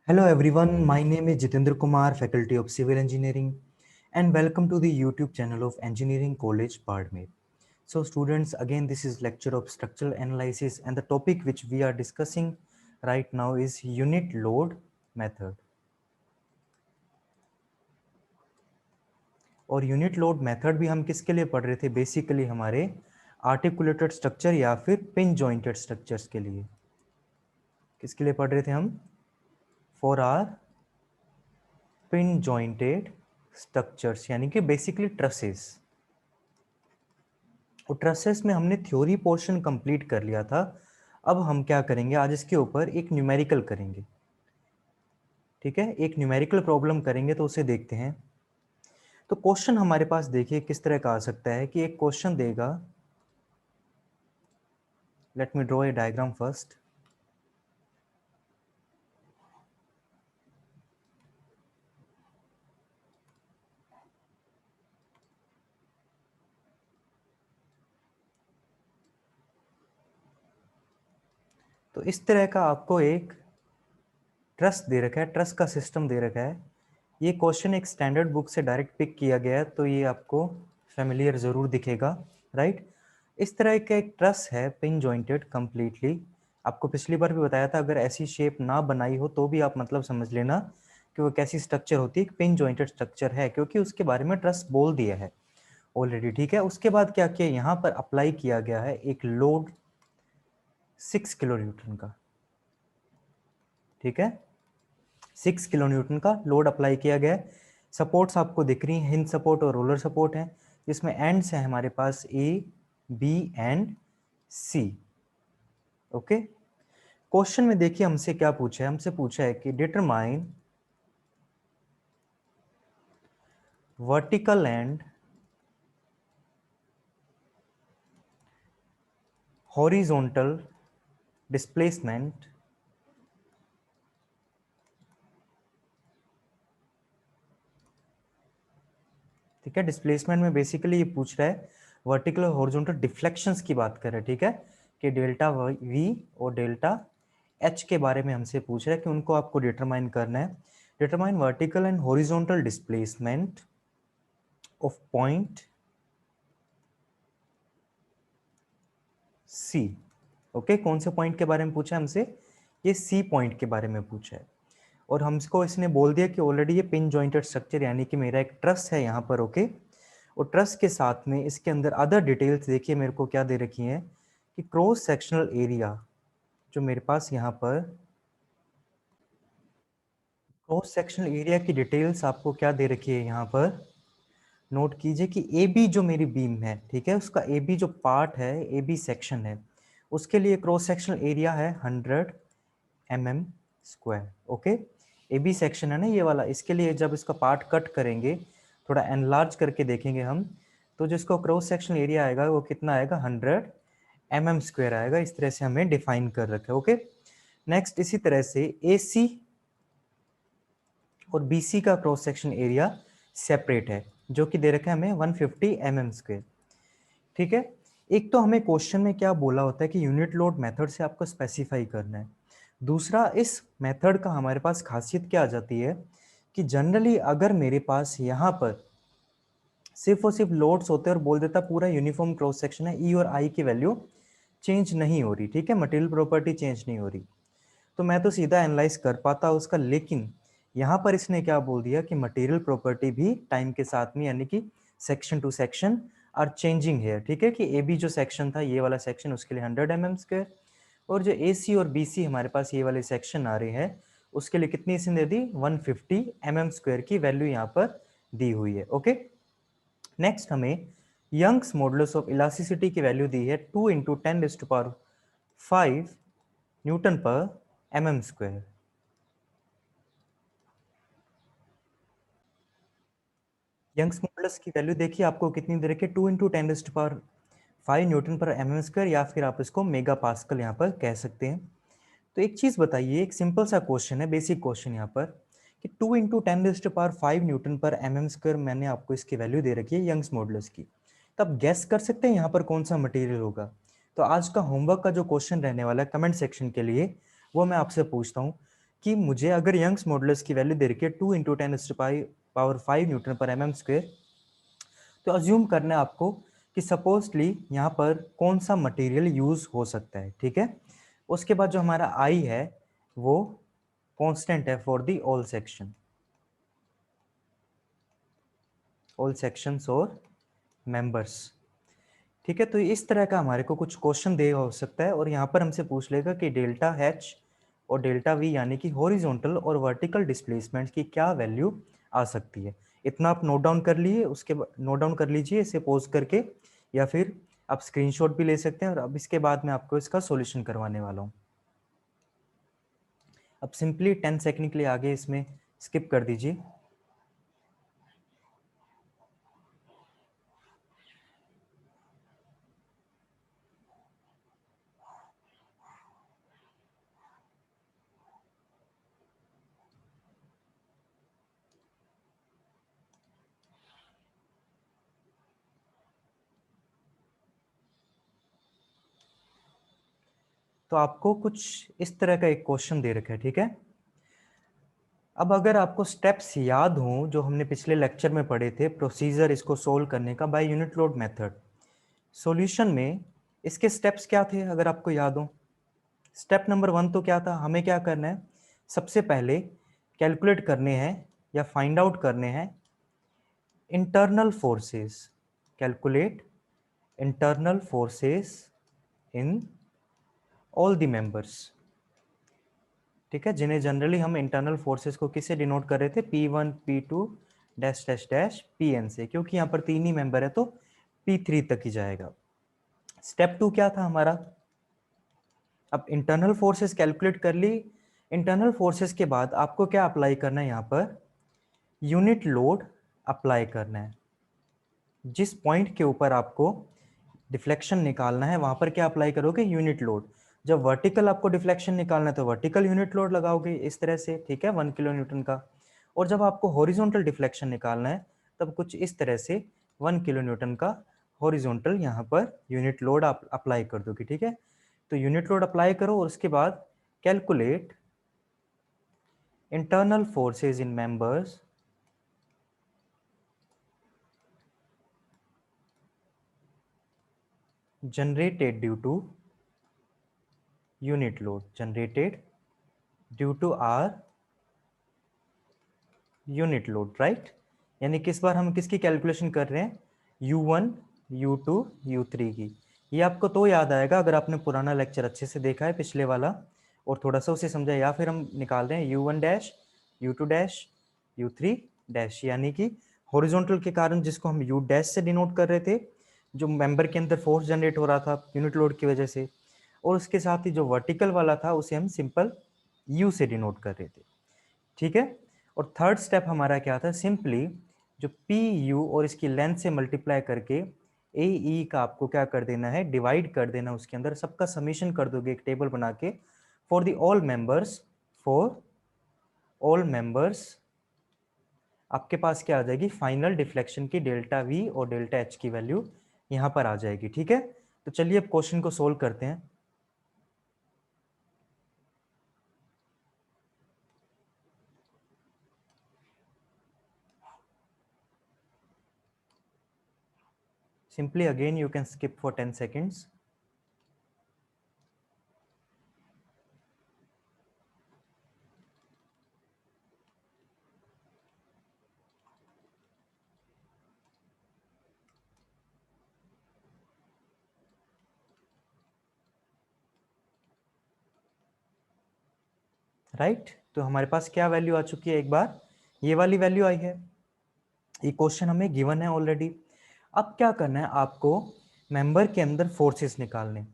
Hello everyone, my name is Jitendra Kumar, Faculty of Civil Engineering, and welcome to the YouTube channel of Engineering College Bardmer. So students, again this is lecture of structural analysis, and the topic which we are discussing right now is unit load method. और unit load method भी हम किसके लिए पढ़ रहे थे? Basically हमारे articulated structure या फिर पिन जॉइंटेड स्ट्रक्चर्स के लिए। किसके लिए पढ़ रहे थे हम? For our pin jointed structures, यानी कि बेसिकली ट्रसेस। और ट्रसेस में हमने थ्योरी पोर्शन कंप्लीट कर लिया था। अब हम क्या करेंगे, आज इसके ऊपर एक न्यूमेरिकल करेंगे। ठीक है, एक न्यूमेरिकल प्रॉब्लम करेंगे, तो उसे देखते हैं। तो क्वेश्चन हमारे पास देखिए किस तरह का आ सकता है कि एक क्वेश्चन देगा, let me draw a diagram first. तो इस तरह का आपको एक ट्रस दे रखा है, ट्रस का सिस्टम दे रखा है। ये क्वेश्चन एक स्टैंडर्ड बुक से डायरेक्ट पिक किया गया है, तो ये आपको फेमिलियर जरूर दिखेगा, राइट। इस तरह का एक ट्रस है पिन जॉइंटेड कंप्लीटली। आपको पिछली बार भी बताया था, अगर ऐसी शेप ना बनाई हो तो भी आप मतलब समझ लेना कि वो कैसी स्ट्रक्चर होती है, पिन जॉइंटेड स्ट्रक्चर है, क्योंकि उसके बारे में ट्रस बोल दिया है ऑलरेडी। ठीक है, उसके बाद क्या किया, यहाँ पर अप्लाई किया गया है एक लोड 6 किलो न्यूटन का। ठीक है, 6 किलो न्यूटन का लोड अप्लाई किया गया है। सपोर्ट्स आपको दिख रही हैं, हिंज सपोर्ट और रोलर सपोर्ट है, जिसमें एंड्स है हमारे पास A, B and C. Okay, question में देखिए हमसे क्या पूछा है, हमसे पूछा है कि determine vertical and horizontal displacement ठीक है, डिस्प्लेसमेंट में बेसिकली ये पूछ रहा है वर्टिकल और हॉरिजॉन्टल डिफ्लेक्शंस की बात कर रहा है। ठीक है, कि डेल्टा वी और डेल्टा एच के बारे में हमसे पूछ रहा है कि उनको आपको डिटरमाइन करना है। Determine vertical and horizontal displacement of point C. Okay, कौन से पॉइंट के बारे में पूछा है हमसे? ये सी पॉइंट के बारे में पूछा है। और हमको इसने बोल दिया कि ऑलरेडी ये पिन जॉइंटेड स्ट्रक्चर, यानी कि मेरा एक ट्रस है यहाँ पर। ओके, और ट्रस के साथ में इसके अंदर अदर डिटेल्स देखिए मेरे को क्या दे रखी हैं कि क्रॉस सेक्शनल एरिया जो मेरे पास यहाँ पर क्रॉस सेक्शनल एरिया की डिटेल्स आपको क्या दे रखी है यहाँ पर, नोट कीजिए कि ए बी जो मेरी बीम है, ठीक है, उसका ए बी जो पार्ट है, ए बी सेक्शन है, उसके लिए क्रॉस सेक्शनल एरिया है 100 mm square. Okay, A B section है ना ये वाला, इसके लिए जब इसका पार्ट कट करेंगे, थोड़ा एनलार्ज करके देखेंगे हम, तो जिसको क्रॉस सेक्शनल एरिया आएगा वो कितना आएगा, 100 mm स्क्वायर आएगा। इस तरह से हमें डिफाइन कर रखा है। ओके, नेक्स्ट इसी तरह से ए सी और बी सी का क्रॉस सेक्शन एरिया सेपरेट है, जो कि दे रखा है हमें 150 mm स्क्वायर। ठीक है, एक तो हमें क्वेश्चन में क्या बोला होता है कि यूनिट लोड मेथड से आपको स्पेसिफाई करना है। दूसरा, इस मेथड का हमारे पास खासियत क्या आ जाती है कि जनरली अगर मेरे पास यहाँ पर सिर्फ और सिर्फ लोड्स होते हैं और बोल देता पूरा यूनिफॉर्म क्रॉस सेक्शन है, ई और आई की वैल्यू चेंज नहीं हो रही, ठीक है, मटेरियल प्रॉपर्टी चेंज नहीं हो रही, तो मैं तो सीधा एनालाइज कर पाता उसका। लेकिन यहाँ पर इसने क्या बोल दिया कि मटेरियल प्रॉपर्टी भी टाइम के साथ में, यानी कि section to section are changing है। ठीक है, कि ए बी जो सेक्शन था ये वाला सेक्शन, उसके लिए 100 mm स्क्वायर, और जो ए सी और बी सी हमारे पास ये वाले सेक्शन आ रहे हैं, उसके लिए कितनी इसने दे दी, 150 mm स्क्वायर की वैल्यू यहाँ पर दी हुई है। ओके, नेक्स्ट हमें यंग्स मॉडुलस ऑफ इलास्टिसिटी की वैल्यू दी है 2 इंटू 10⁵ न्यूटन पर mm स्क्वायर। यंग्स मॉडुलस की वैल्यू देखिए आपको कितनी दे रखी है, 2 इंटू 10⁵ न्यूटन पर mm स्क्वायर, या फिर आप इसको मेगा पास्कल यहाँ पर कह सकते हैं। तो एक चीज बताइए, एक सिंपल सा क्वेश्चन है, बेसिक क्वेश्चन यहाँ पर, कि 2 इंटू 10⁵ न्यूटन पर mm स्क्वायर मैंने आपको इसकी वैल्यू दे रखी है यंग्स मॉडुलस की। तो आप गैस कर सकते हैं यहाँ पर कौन सा मटेरियल होगा। तो आज का होमवर्क का जो क्वेश्चन रहने वाला है कमेंट सेक्शन के लिए, वो मैं आपसे पूछता हूँ कि मुझे अगर यंग्स मॉडुलस की वैल्यू दे रखी है 2 × 10⁵ न्यूटन पर एम स्क्वायर, तो अज्यूम करना है आपको कि सपोजली यहाँ पर कौन सा मटेरियल यूज हो सकता है, ठीक है। उसके बाद जो हमारा आई है वो कांस्टेंट है for the all section, all sections और मेंबर्स, ठीक है। तो इस तरह का हमारे को कुछ क्वेश्चन दे हो सकता है और यहाँ पर हमसे पूछ लेगा कि डेल्टा एच और डेल्टा वी यानी कि हॉरिजॉन्टल और वर्टिकल डिस्प्लेसमेंट की क्या वैल्यू आ सकती है। इतना आप नोट डाउन कर लिए, उसके नोट डाउन कर लीजिए इसे पॉज करके, या फिर आप स्क्रीनशॉट भी ले सकते हैं। और अब इसके बाद मैं आपको इसका सॉल्यूशन करवाने वाला हूँ। अब सिंपली 10 सेकंड के लिए आगे इसमें स्किप कर दीजिए। तो आपको कुछ इस तरह का एक क्वेश्चन दे रखा है, ठीक है। अब अगर आपको स्टेप्स याद हों जो हमने पिछले लेक्चर में पढ़े थे, प्रोसीजर इसको सोल्व करने का by unit load method, solution में इसके स्टेप्स क्या थे अगर आपको याद हो। स्टेप नंबर 1 तो क्या था, हमें क्या करना है, सबसे पहले कैलकुलेट करने हैं या फाइंड आउट करने हैं internal forces, calculate internal forces in all the members, ठीक है, जिन्हें जनरली हम इंटरनल फोर्सेस को किससे डिनोट कर रहे थे, P1 P2 dash dash dash Pn से, क्योंकि यहाँ पर 3 ही मेंबर है तो P3 तक ही जाएगा। स्टेप 2 क्या था हमारा, अब इंटरनल फोर्सेस कैलकुलेट कर ली। इंटरनल फोर्सेस के बाद आपको क्या अप्लाई करना है, यहाँ पर यूनिट लोड अप्लाई करना है। जिस पॉइंट के ऊपर आपको डिफ्लेक्शन निकालना है वहां पर क्या अप्लाई करोगे, यूनिट लोड। जब वर्टिकल आपको डिफ्लेक्शन निकालना है तो वर्टिकल यूनिट लोड लगाओगे इस तरह से, ठीक है, 1 किलो न्यूटन का। और जब आपको हॉरिजॉन्टल डिफ्लेक्शन निकालना है तब कुछ इस तरह से 1 किलो न्यूटन का हॉरिजॉन्टल यहाँ पर यूनिट लोड आप अप्लाई कर दोगे, ठीक है। तो यूनिट लोड अप्लाई करो और उसके बाद calculate internal forces in members generated due to unit load, generated due to our unit load, right। यानी किस बार हम किसकी कैलकुलेशन कर रहे हैं, U1 U2 U3 की। ये आपको तो याद आएगा अगर आपने पुराना लेक्चर अच्छे से देखा है पिछले वाला और थोड़ा सा उसे समझा, या फिर हम निकाल रहे हैं U1 dash U2 dash U3 dash, यानी कि हॉरिजॉन्टल के कारण जिसको हम U डैश से डिनोट कर रहे थे, जो मेंबर के अंदर फोर्स जनरेट हो रहा था यूनिट लोड की वजह से, और उसके साथ ही जो वर्टिकल वाला था उसे हम सिंपल U से डिनोट कर रहे थे, ठीक है। और थर्ड स्टेप हमारा क्या था, सिंपली जो पी यू और इसकी लेंथ से मल्टीप्लाई करके ए ई का आपको क्या कर देना है, डिवाइड कर देना, उसके अंदर सबका समीशन कर दोगे एक टेबल बना के, for the all members, for all members आपके पास क्या आ जाएगी, फाइनल डिफ्लेक्शन की डेल्टा वी और डेल्टा एच की वैल्यू यहां पर आ जाएगी, ठीक है। तो चलिए अब क्वेश्चन को सोल्व करते हैं। Simply again you can skip for 10 seconds. Right, तो हमारे पास क्या वैल्यू आ चुकी है, एक बार ये वाली वैल्यू आई है। ये क्वेश्चन हमें गिवन है ऑलरेडी। अब क्या करना है आपको, मेंबर के अंदर फोर्सेस निकालने।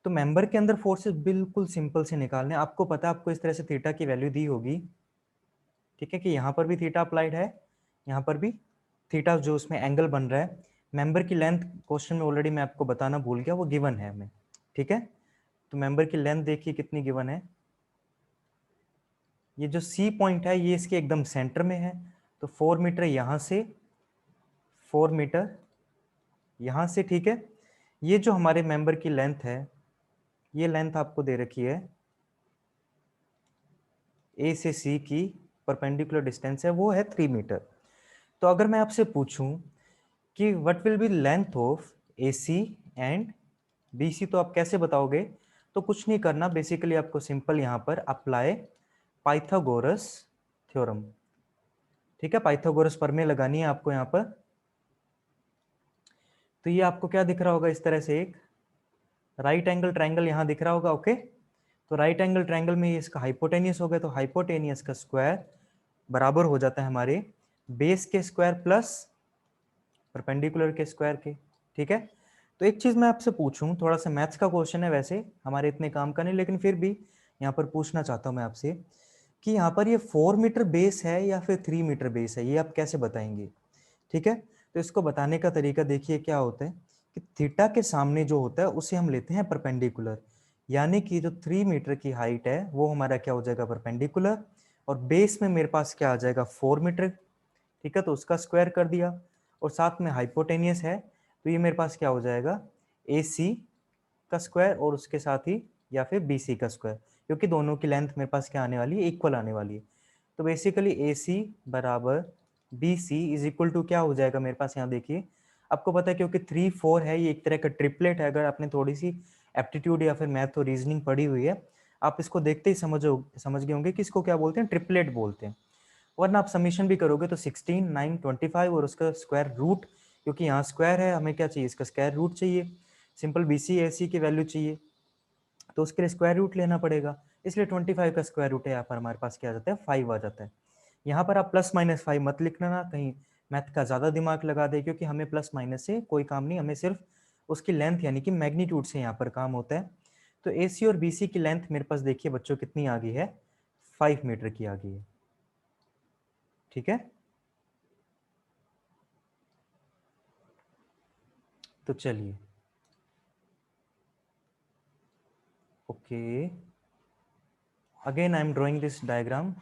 तो मेंबर के अंदर फोर्सेस बिल्कुल सिंपल से निकालने, आपको पता है आपको इस तरह से थीटा की वैल्यू दी होगी, ठीक है, कि यहाँ पर भी थीटा अप्लाइड है, यहाँ पर भी थीटा जो उसमें एंगल बन रहा है। मेंबर की लेंथ क्वेश्चन में ऑलरेडी मैं आपको बताना भूल गया, वो गिवन है हमें, ठीक है। तो मेंबर की लेंथ देखिए कितनी गिवन है, ये जो सी पॉइंट है ये इसके एकदम सेंटर में है, तो 4 मीटर यहाँ से, 4 मीटर यहाँ से, ठीक है। ये जो हमारे मेंबर की लेंथ है, ये लेंथ आपको दे रखी है ए से सी की परपेंडिकुलर डिस्टेंस है वो है 3 मीटर। तो अगर मैं आपसे पूछूं कि what will be length of A C and B C, तो आप कैसे बताओगे? तो कुछ नहीं करना, बेसिकली आपको सिंपल यहाँ पर अप्लाई पाइथागोरस थ्योरम, ठीक है, पाइथागोरस प्रमेय लगानी है आपको यहाँ पर। तो ये आपको क्या दिख रहा होगा, इस तरह से एक राइट एंगल ट्रायंगल यहाँ दिख रहा होगा, ओके। तो राइट एंगल ट्रायंगल में ये इसका हाइपोटेनियस हो गया, तो हाइपोटेनियस का स्क्वायर बराबर हो जाता है हमारे बेस के स्क्वायर प्लस परपेंडिकुलर के स्क्वायर के, ठीक है। तो एक चीज मैं आपसे पूछूं, थोड़ा सा मैथ्स का क्वेश्चन है, वैसे हमारे इतने काम का नहीं, लेकिन फिर भी यहाँ पर पूछना चाहता हूँ मैं आपसे कि यहाँ पर ये 4 मीटर बेस है या फिर 3 मीटर बेस है, ये आप कैसे बताएंगे? ठीक है, तो इसको बताने का तरीका देखिए क्या होता है कि थीटा के सामने जो होता है उसे हम लेते हैं परपेंडिकुलर, यानी कि जो 3 मीटर की हाइट है वो हमारा क्या हो जाएगा, परपेंडिकुलर, और बेस में मेरे पास क्या आ जाएगा, 4 मीटर, ठीक है, तो उसका स्क्वायर कर दिया, और साथ में हाइपोटेनियस है, तो ये मेरे पास क्या हो जाएगा, ए सी का स्क्वायर और उसके साथ ही या फिर बी सी का स्क्वायर, क्योंकि दोनों की लेंथ मेरे पास क्या आने वाली है, इक्वल आने वाली है। तो बेसिकली ए सी बराबर B C is equal to क्या हो जाएगा मेरे पास, यहाँ देखिए आपको पता है क्योंकि 3 4 है, ये एक तरह का ट्रिपलेट है। अगर आपने थोड़ी सी एप्टीट्यूड या फिर मैथ और रीजनिंग पढ़ी हुई है, आप इसको देखते ही समझ गए होंगे कि इसको क्या बोलते हैं, ट्रिपलेट बोलते हैं। वरना आप समीशन भी करोगे तो 16 9 25 और उसका स्क्वायर रूट, क्योंकि यहाँ स्क्वायर है, हमें क्या चाहिए, इसका स्क्वायर रूट चाहिए। सिंपल बी सी ए सी की वैल्यू चाहिए, तो उसके लिए स्क्वायर रूट लेना पड़ेगा, इसलिए 25 का स्क्वायर रूट है, यहाँ पर हमारे पास क्या आ जाता है, 5 आ जाता है। यहाँ पर आप प्लस माइनस 5 मत लिखना ना, कहीं मैथ का ज़्यादा दिमाग लगा दे, क्योंकि हमें प्लस माइनस से कोई काम नहीं, हमें सिर्फ उसकी लेंथ यानी कि मैग्नीट्यूड से यहाँ पर काम होता है। तो ए सी और बी सी की लेंथ मेरे पास देखिए बच्चों कितनी आ गई है, 5 मीटर की आ गई है, ठीक है। तो चलिए, okay, again I am drawing this diagram.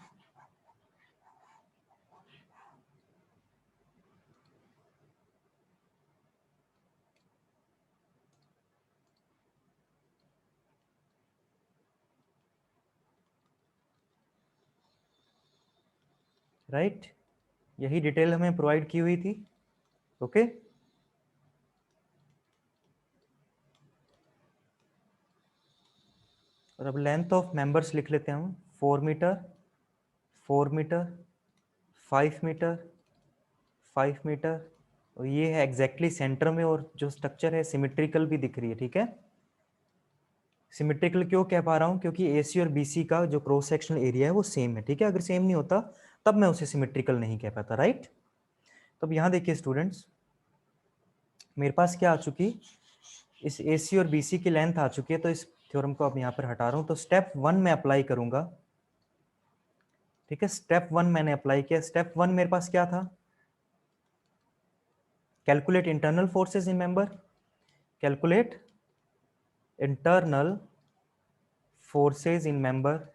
Right, यही डिटेल हमें प्रोवाइड की हुई थी, ओके। और अब लेंथ ऑफ मेंबर्स लिख लेते हैं हम, 4 मीटर, 4 मीटर, 5 मीटर, 5 मीटर, और ये है एग्जैक्टली सेंटर में, और जो स्ट्रक्चर है सिमेट्रिकल भी दिख रही है, ठीक है। सिमेट्रिकल क्यों कह पा रहा हूँ, क्योंकि एसी और बीसी का जो क्रॉस सेक्शनल एरिया है वो सेम है, ठीक है। अगर सेम नहीं होता तब मैं उसे सिमेट्रिकल नहीं कह पाता, राइट। तो अब यहाँ देखिए स्टूडेंट्स, मेरे पास क्या आ चुकी, इस एसी और बीसी की लेंथ आ चुकी है, तो इस थ्योरम को अब यहाँ पर हटा रहा हूँ। तो स्टेप 1 में अप्लाई करूंगा, ठीक है। स्टेप 1 मैंने अप्लाई किया। स्टेप 1 मेरे पास क्या था, calculate internal forces in member, calculate internal forces in member.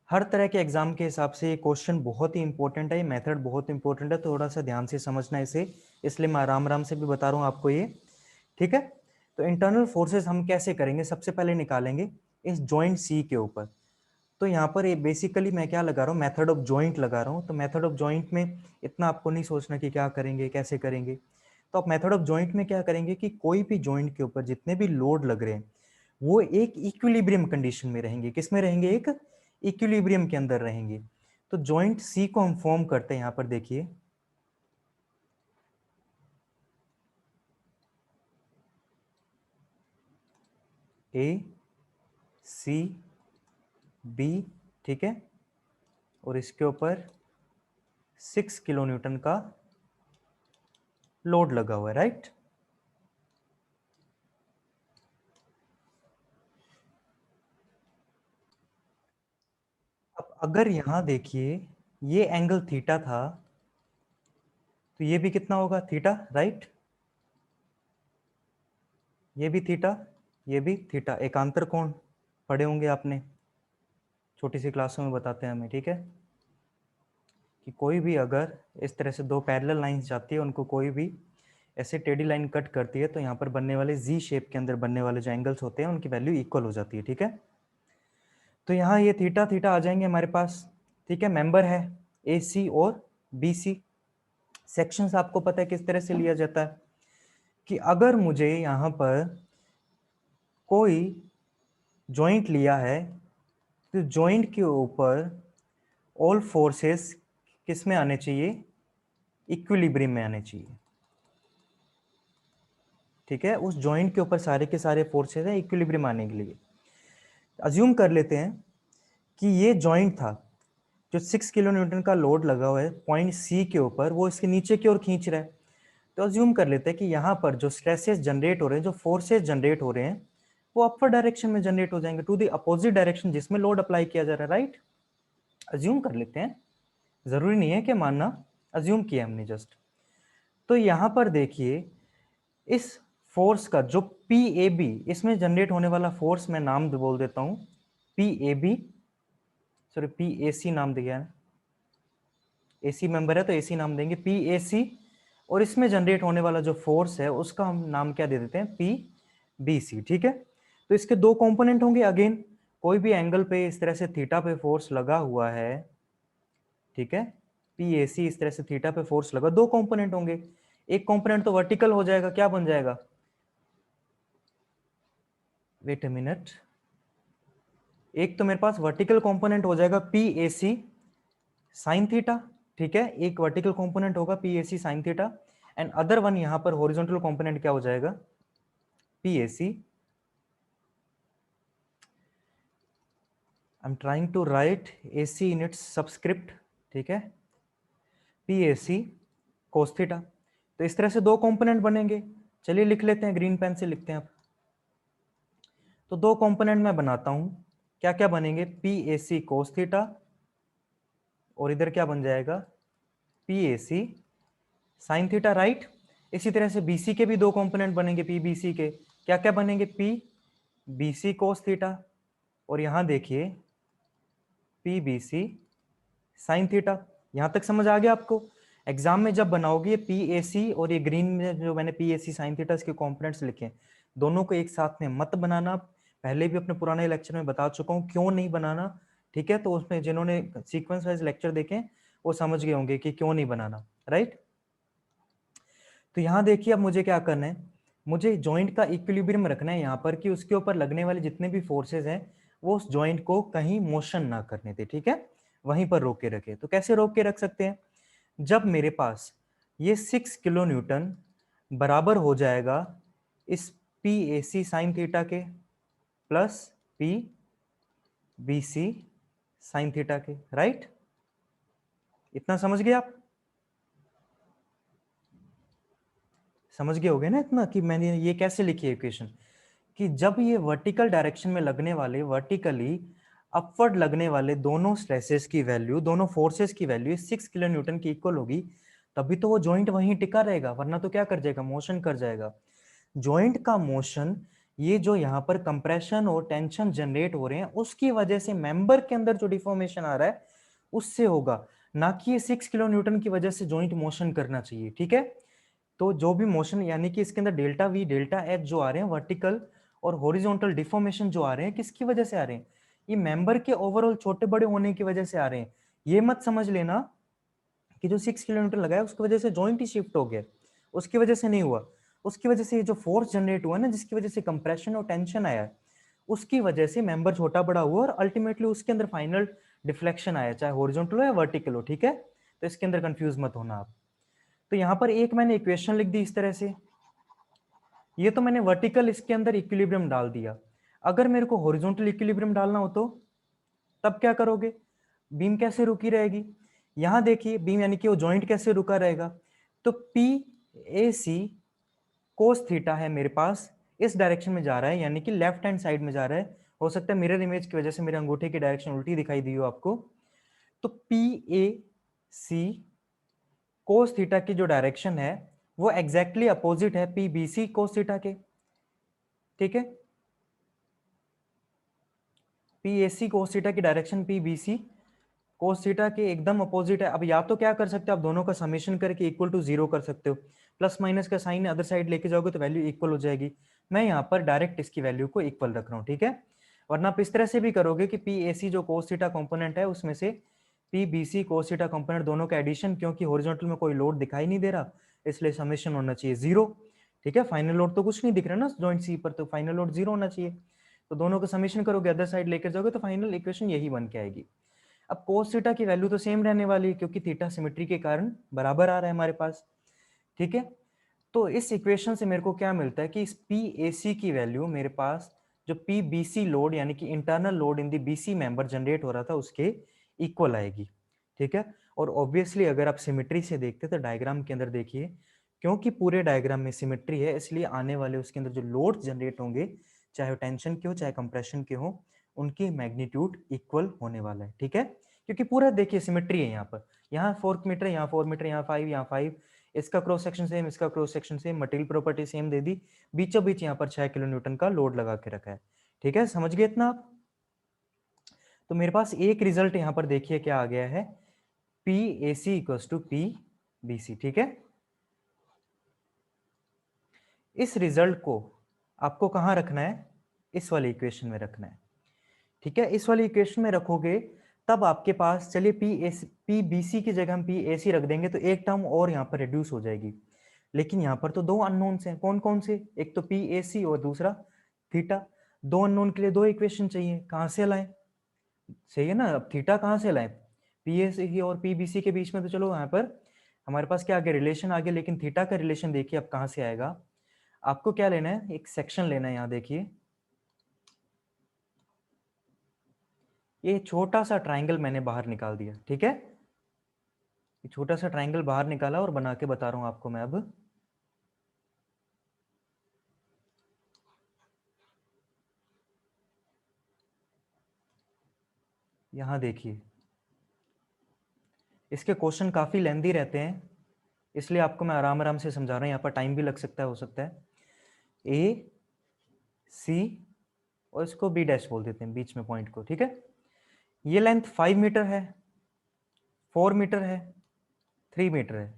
हर तरह के एग्जाम के हिसाब से ये क्वेश्चन बहुत ही इंपॉर्टेंट है, ये मेथड बहुत इंपॉर्टेंट है, थोड़ा सा ध्यान से समझना इसे, इसलिए मैं आराम आराम से भी बता रहा हूँ आपको ये, ठीक है। तो इंटरनल फोर्सेस हम कैसे करेंगे, सबसे पहले निकालेंगे इस जॉइंट सी के ऊपर। तो यहाँ पर ये बेसिकली मैं क्या लगा रहा हूँ, मेथड ऑफ जॉइंट लगा रहा हूँ। तो मेथड ऑफ जॉइंट में इतना आपको नहीं सोचना कि क्या करेंगे कैसे करेंगे। तो आप मेथड ऑफ जॉइंट में क्या करेंगे कि कोई भी जॉइंट के ऊपर जितने भी लोड लग रहे हैं वो एक इक्विलिब्रियम कंडीशन में रहेंगे। किस में रहेंगे, एक इक्विलिब्रियम के अंदर रहेंगे। तो जॉइंट सी को हम फॉर्म करते हैं, यहाँ पर देखिए ए सी बी, ठीक है, और इसके ऊपर 6 किलो न्यूटन का लोड लगा हुआ है, राइट। अब अगर यहां देखिए ये एंगल थीटा था, तो ये भी कितना होगा, थीटा, राइट। ये भी थीटा, ये भी थीटा। एकांतर कोण पढ़े होंगे आपने, छोटी सी क्लासों में बताते हैं हमें, ठीक है, कि कोई भी अगर इस तरह से दो पैरेलल लाइंस जाती है, उनको कोई भी ऐसे टेढ़ी लाइन कट करती है, तो यहाँ पर बनने वाले जी शेप के अंदर बनने वाले जो एंगल्स होते हैं उनकी वैल्यू इक्वल हो जाती है, ठीक है। तो यहाँ ये थीटा थीटा आ जाएंगे हमारे पास, ठीक है। मेंबर है ए सी और बी सी। सेक्शंस आपको पता है किस तरह से लिया जाता है कि अगर मुझे यहाँ पर कोई जॉइंट लिया है तो जॉइंट के ऊपर ऑल फोर्सेस किस में आने चाहिए, इक्विलिब्रियम में आने चाहिए, ठीक है। उस जॉइंट के ऊपर सारे के सारे फोर्सेस हैं इक्विलिब्रियम आने के लिए। अज्यूम कर लेते हैं कि ये जॉइंट था, जो 6 किलो न्यूटन का लोड लगा हुआ है पॉइंट सी के ऊपर, वो इसके नीचे की ओर खींच रहा है। तो अज्यूम कर लेते हैं कि यहाँ पर जो स्ट्रेसेस जनरेट हो रहे हैं, जो फोर्सेस जनरेट हो रहे हैं, वो अपर डायरेक्शन में जनरेट हो जाएंगे, टू द अपोजिट डायरेक्शन जिसमें लोड अप्लाई किया जा रहा है, राइट। अज्यूम कर लेते हैं, जरूरी नहीं है कि मानना, अज्यूम किया हमने जस्ट। तो यहाँ पर देखिए इस फोर्स का जो पी ए बी, इसमें जनरेट होने वाला फोर्स मैं नाम बोल देता हूं P A B, sorry P A C नाम दिया है, ए सी मेंबर है तो ए सी नाम देंगे, पी ए सी। और इसमें जनरेट होने वाला जो फोर्स है उसका हम नाम क्या दे देते हैं, पी बी सी, ठीक है। तो इसके दो कंपोनेंट होंगे, अगेन कोई भी एंगल पे इस तरह से थीटा पे फोर्स लगा हुआ है, ठीक है, पी ए सी इस तरह से थीटा पे फोर्स लगा, दो कंपोनेंट होंगे। एक कंपोनेंट तो वर्टिकल हो जाएगा, क्या बन जाएगा, वेट अ मिनट, एक तो मेरे पास वर्टिकल कंपोनेंट हो जाएगा P A C sine theta, ठीक है, एक वर्टिकल कंपोनेंट होगा P A C sine theta, and other one यहां पर हॉरिजॉन्टल कंपोनेंट क्या हो जाएगा, P A C, I am trying to write A C in its subscript, ठीक है, P A C cos theta. तो इस तरह से दो कंपोनेंट बनेंगे, चलिए लिख लेते हैं, ग्रीन पेन से लिखते हैं आप। तो दो कंपोनेंट मैं बनाता हूं, क्या क्या बनेंगे, P A C cos theta, और इधर क्या बन जाएगा, P A C sine theta, right. इसी तरह से बीसी के भी दो कंपोनेंट बनेंगे, पी बी सी के, क्या क्या बनेंगे, P B C cos theta, और यहां देखिए P B C sine theta. यहां तक समझ आ गया आपको। एग्जाम में जब बनाओगे पी ए सी और ये ग्रीन में जो मैंने P A C sine theta इसके कंपोनेंट्स लिखे हैं, दोनों को एक साथ में मत बनाना, पहले भी अपने पुराने लेक्चर में बता चुका हूं क्यों नहीं बनाना, ठीक है। तो उसमें जिन्होंने सीक्वेंस वाइज लेक्चर देखे वो समझ गए होंगे कि क्यों नहीं बनाना, राइट। तो यहाँ देखिए अब मुझे क्या करना है, मुझे जॉइंट का इक्विलिब्रियम रखना है यहाँ पर, कि उसके ऊपर लगने वाले जितने भी फोर्सेस हैं वो उस जॉइंट को कहीं मोशन ना करने दे, ठीक है, वहीं पर रोक के रखे। तो कैसे रोक के रख सकते हैं, जब मेरे पास ये 6 किलो न्यूटन बराबर हो जाएगा इस P A C sine theta के plus P B C sine theta के, राइट। इतना समझ गए आप, समझ गए होगे ना इतना कि मैंने ये कैसे लिखी है इक्वेशन, कि जब ये वर्टिकल डायरेक्शन में लगने वाले, वर्टिकली अपवर्ड लगने वाले दोनों स्ट्रेसेस की वैल्यू, दोनों फोर्सेस की वैल्यू 6 किलो न्यूटन की इक्वल होगी, तभी तो वो जॉइंट वहीं टिका रहेगा, वरना तो क्या कर जाएगा, मोशन कर जाएगा। जॉइंट का मोशन, ये जो यहाँ पर कंप्रेशन और टेंशन जनरेट हो रहे हैं उसकी वजह से मेंबर के अंदर जो डिफॉर्मेशन आ रहा है उससे होगा, ना कि ये 6 किलो न्यूटन की वजह से जॉइंट मोशन करना चाहिए, ठीक है। तो जो भी मोशन, यानी कि इसके अंदर डेल्टा वी डेल्टा एच जो आ रहे हैं वर्टिकल और हॉरिजॉन्टल डिफॉर्मेशन जो आ रहे हैं, किसकी वजह से आ रहे हैं, ये मेंबर के ओवरऑल छोटे बड़े होने की वजह से आ रहे हैं। ये मत समझ लेना कि जो 6 किलोमीटर लगाया उसकी वजह से जॉइंट ही शिफ्ट हो गया, उसकी वजह से नहीं हुआ। उसकी वजह से ये जो फोर्स जनरेट हुआ ना, जिसकी वजह से कंप्रेशन और टेंशन आया, उसकी वजह से मेंबर छोटा बड़ा हुआ और अल्टीमेटली उसके अंदर फाइनल डिफ्लेक्शन आया, चाहे हॉरिजॉन्टल हो या वर्टिकल हो, ठीक है। तो इसके अंदर कंफ्यूज मत होना आप। तो यहाँ पर एक मैंने इक्वेशन लिख दी इस तरह से, ये तो मैंने वर्टिकल इसके अंदर इक्विलिब्रियम डाल दिया। अगर मेरे को हॉरिजॉन्टल इक्विलिब्रियम डालना हो तो तब क्या करोगे, बीम कैसे रुकी रहेगी, यहां देखिए बीम यानी कि वो जॉइंट कैसे रुका रहेगा, तो P A C cos theta है मेरे पास, इस डायरेक्शन में जा रहा है, यानी कि लेफ्ट हैंड साइड में जा रहा है। हो सकता है मिरर इमेज की वजह से मेरे अंगूठे की डायरेक्शन उल्टी दिखाई दी हो आपको। तो P A C cos theta की जो डायरेक्शन है वो एग्जैक्टली अपोजिट है P B C cos theta के, ठीक है। P A C cos theta की direction P B C cos theta के एकदम अपोजिट है। अब या तो क्या कर सकते हो आप, दोनों का समेशन करके इक्वल टू 0 कर सकते हो, प्लस माइनस का साइन अदर साइड लेके जाओगे तो वैल्यू इक्वल हो जाएगी। मैं यहाँ पर डायरेक्ट इसकी वैल्यू को इक्वल रख रहा हूँ, ठीक है। वरना आप इस तरह से भी करोगे कि पी ए सी जो कोस थीटा कंपोनेंट है उसमें से P B C cos theta component दोनों का एडिशन, क्योंकि हॉरिजॉन्टल में कोई लोड दिखाई नहीं दे रहा इसलिए समेशन होना चाहिए 0। ठीक है, फाइनल लोड तो कुछ नहीं दिख रहा ना जॉइंट सी पर, तो फाइनल लोड 0 होना चाहिए। तो दोनों का समेशन करोगे, अदर साइड लेकर जाओगे तो फाइनल इक्वेशन यही बन के आएगी। अब कोस थीटा की वैल्यू तो सेम रहने वाली है क्योंकि थीटा सिमेट्री के कारण बराबर आ रहा है हमारे पास। ठीक है, तो इस इक्वेशन से मेरे को क्या मिलता है कि इस पी ए सी की वैल्यू मेरे पास जो पी बी सी लोड यानी कि internal load in the B C member generate हो रहा था उसके इक्वल आएगी। ठीक है, और ऑब्वियसली अगर आप सिमेट्री से देखते तो डायग्राम के अंदर देखिए, क्योंकि पूरे डायग्राम में सिमेट्री है इसलिए आने वाले उसके अंदर जो लोड जनरेट होंगे चाहे वो टेंशन के हो चाहे कंप्रेशन के हो, उनकी मैग्नीट्यूड इक्वल होने वाला है। ठीक है, क्योंकि पूरा देखिए सिमेट्री है, यहाँ पर यहाँ 4 मीटर, यहाँ 4 मीटर, यहाँ 5, यहाँ 5, इसका क्रॉस सेक्शन सेम, इसका cross section same, material property same दे दी, बीचों बीच यहाँ पर 6 किलो न्यूटन का लोड लगा के रखा है। ठीक है, समझ गए इतना आप? तो मेरे पास एक रिजल्ट यहाँ पर देखिए क्या आ गया है, P A C equals to P B C. ठीक है, इस रिजल्ट को आपको कहाँ रखना है, इस वाली इक्वेशन में रखना है। ठीक है, इस वाली इक्वेशन में रखोगे तब आपके पास, चलिए पी बी सी की जगह हम पी ए सी रख देंगे तो एक टर्म और यहाँ पर रिड्यूस हो जाएगी, लेकिन यहाँ पर तो दो अननोन्स हैं। कौन कौन से, एक तो पी ए सी और दूसरा थीटा। दो अननोन के लिए दो इक्वेशन चाहिए, कहाँ से लाएं? सही है ना, अब थीटा कहाँ से लाएं? पी ए सी और पी बी सी के बीच में तो चलो यहाँ पर हमारे पास क्या आ गया, रिलेशन आ गया, लेकिन थीटा का रिलेशन देखिए अब कहाँ से आएगा। आपको क्या लेना है, एक सेक्शन लेना है, यहाँ देखिए ये छोटा सा ट्राइंगल मैंने बाहर निकाल दिया। ठीक है, ये छोटा सा ट्राइंगल बाहर निकाला और बना के बता रहा हूं आपको मैं अब। यहां देखिए, इसके क्वेश्चन काफी लेंदी रहते हैं इसलिए आपको मैं आराम आराम से समझा रहा हूं, यहाँ पर टाइम भी लग सकता है, हो सकता है। ए सी और इसको बी डैश बोल देते हैं बीच में पॉइंट को। ठीक है, ये लेंथ 5 मीटर है, 4 मीटर है, 3 मीटर है।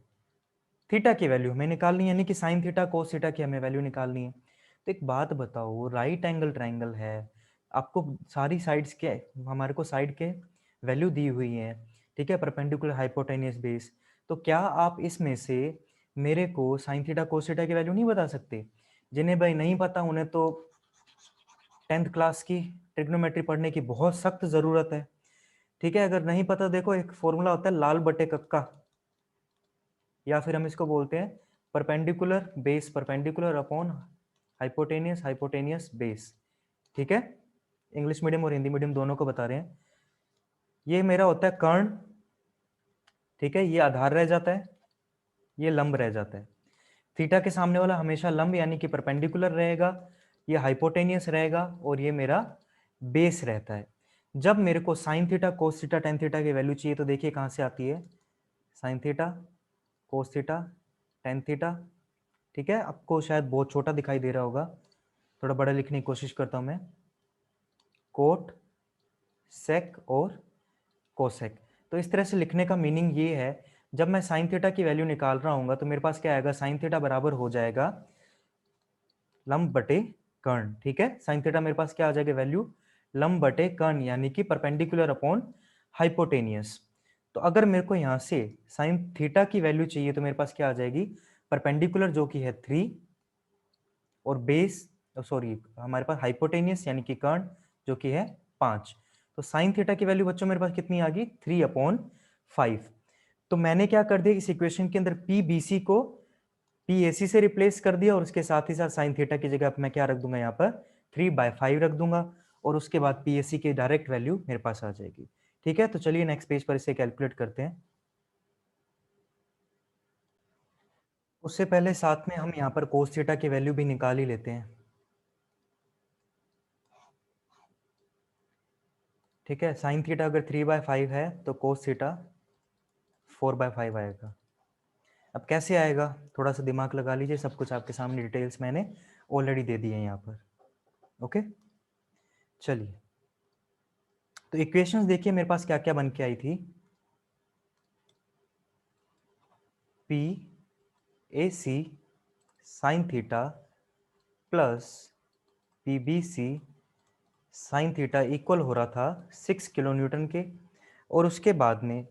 थीटा की वैल्यू हमें निकालनी है, यानी कि साइन थीटा कोस थीटा की हमें वैल्यू निकालनी है। तो एक बात बताओ, राइट एंगल ट्राइंगल है, आपको सारी साइड्स के, हमारे को साइड के वैल्यू दी हुई है। ठीक है, परपेंडिकुलर हाइपोटेनियस बेस, तो क्या आप इसमें से मेरे को साइन थीटा कोस थीटा की वैल्यू नहीं बता सकते? जिन्हें भाई नहीं पता उन्हें तो 10th क्लास की ट्रिग्नोमेट्री पढ़ने की बहुत सख्त जरूरत है। ठीक है, अगर नहीं पता देखो एक फॉर्मूला होता है लाल बटे कक्का, या फिर हम इसको बोलते हैं perpendicular base perpendicular upon hypotenuse hypotenuse base. ठीक है, इंग्लिश मीडियम और हिंदी मीडियम दोनों को बता रहे हैं। ये मेरा होता है कर्ण, ठीक है, ये आधार रह जाता है, ये लंब रह जाता है। थीटा के सामने वाला हमेशा लंब यानी कि परपेंडिकुलर रहेगा, ये हाइपोटेनियस रहेगा और ये मेरा बेस रहता है। जब मेरे को sine theta cos theta tan theta की वैल्यू चाहिए तो देखिए कहाँ से आती है, sine theta cos theta tan theta. ठीक है, आपको शायद बहुत छोटा दिखाई दे रहा होगा, थोड़ा बड़ा लिखने की कोशिश करता हूं मैं, कोट सेक और कोसेक। तो इस तरह से लिखने का मीनिंग ये है, जब मैं साइन थीटा की वैल्यू निकाल रहा हूँ तो मेरे पास क्या आएगा, साइन थीटा बराबर हो जाएगा लंब बटे कर्ण। ठीक है, साइन थीटा मेरे पास क्या आ जाएगा वैल्यू, लंब बटे कर्ण यानी कि परपेंडिकुलर अपॉन हाइपोटेनियस। तो अगर मेरे को यहाँ से साइन थीटा की वैल्यू चाहिए तो मेरे पास क्या आ जाएगी, परपेंडिकुलर जो कि है 3 और बेस सॉरी हमारे पास हाइपोटेनियस यानी कि कर्ण जो कि है 5। तो साइन थीटा की वैल्यू बच्चों मेरे पास कितनी आ गई, 3/5। तो मैंने क्या कर दिया, इस इक्वेशन के अंदर पी बी सी को पी ए सी से रिप्लेस कर दिया और उसके साथ ही साथ साइन थीटा की जगह मैं क्या रख दूंगा, यहाँ पर 3/5 रख दूंगा और उसके बाद पी ए सी की डायरेक्ट वैल्यू मेरे पास आ जाएगी। ठीक है, तो चलिए नेक्स्ट पेज पर इसे कैलकुलेट करते हैं। उससे पहले साथ में हम यहाँ पर कोस थीटा की वैल्यू भी निकाल ही लेते हैं। ठीक है, साइन थीटा अगर 3/5 है तो कोस थीटा 4/5 आएगा। अब कैसे आएगा, थोड़ा सा दिमाग लगा लीजिए, सब कुछ आपके सामने डिटेल्स मैंने ऑलरेडी दे दी है यहाँ पर। ओके, चलिए तो इक्वेशंस देखिए मेरे पास क्या क्या बन के आई थी, P A C sine theta plus P B C sine theta equal हो रहा था 6 किलो न्यूटन के, और उसके बाद में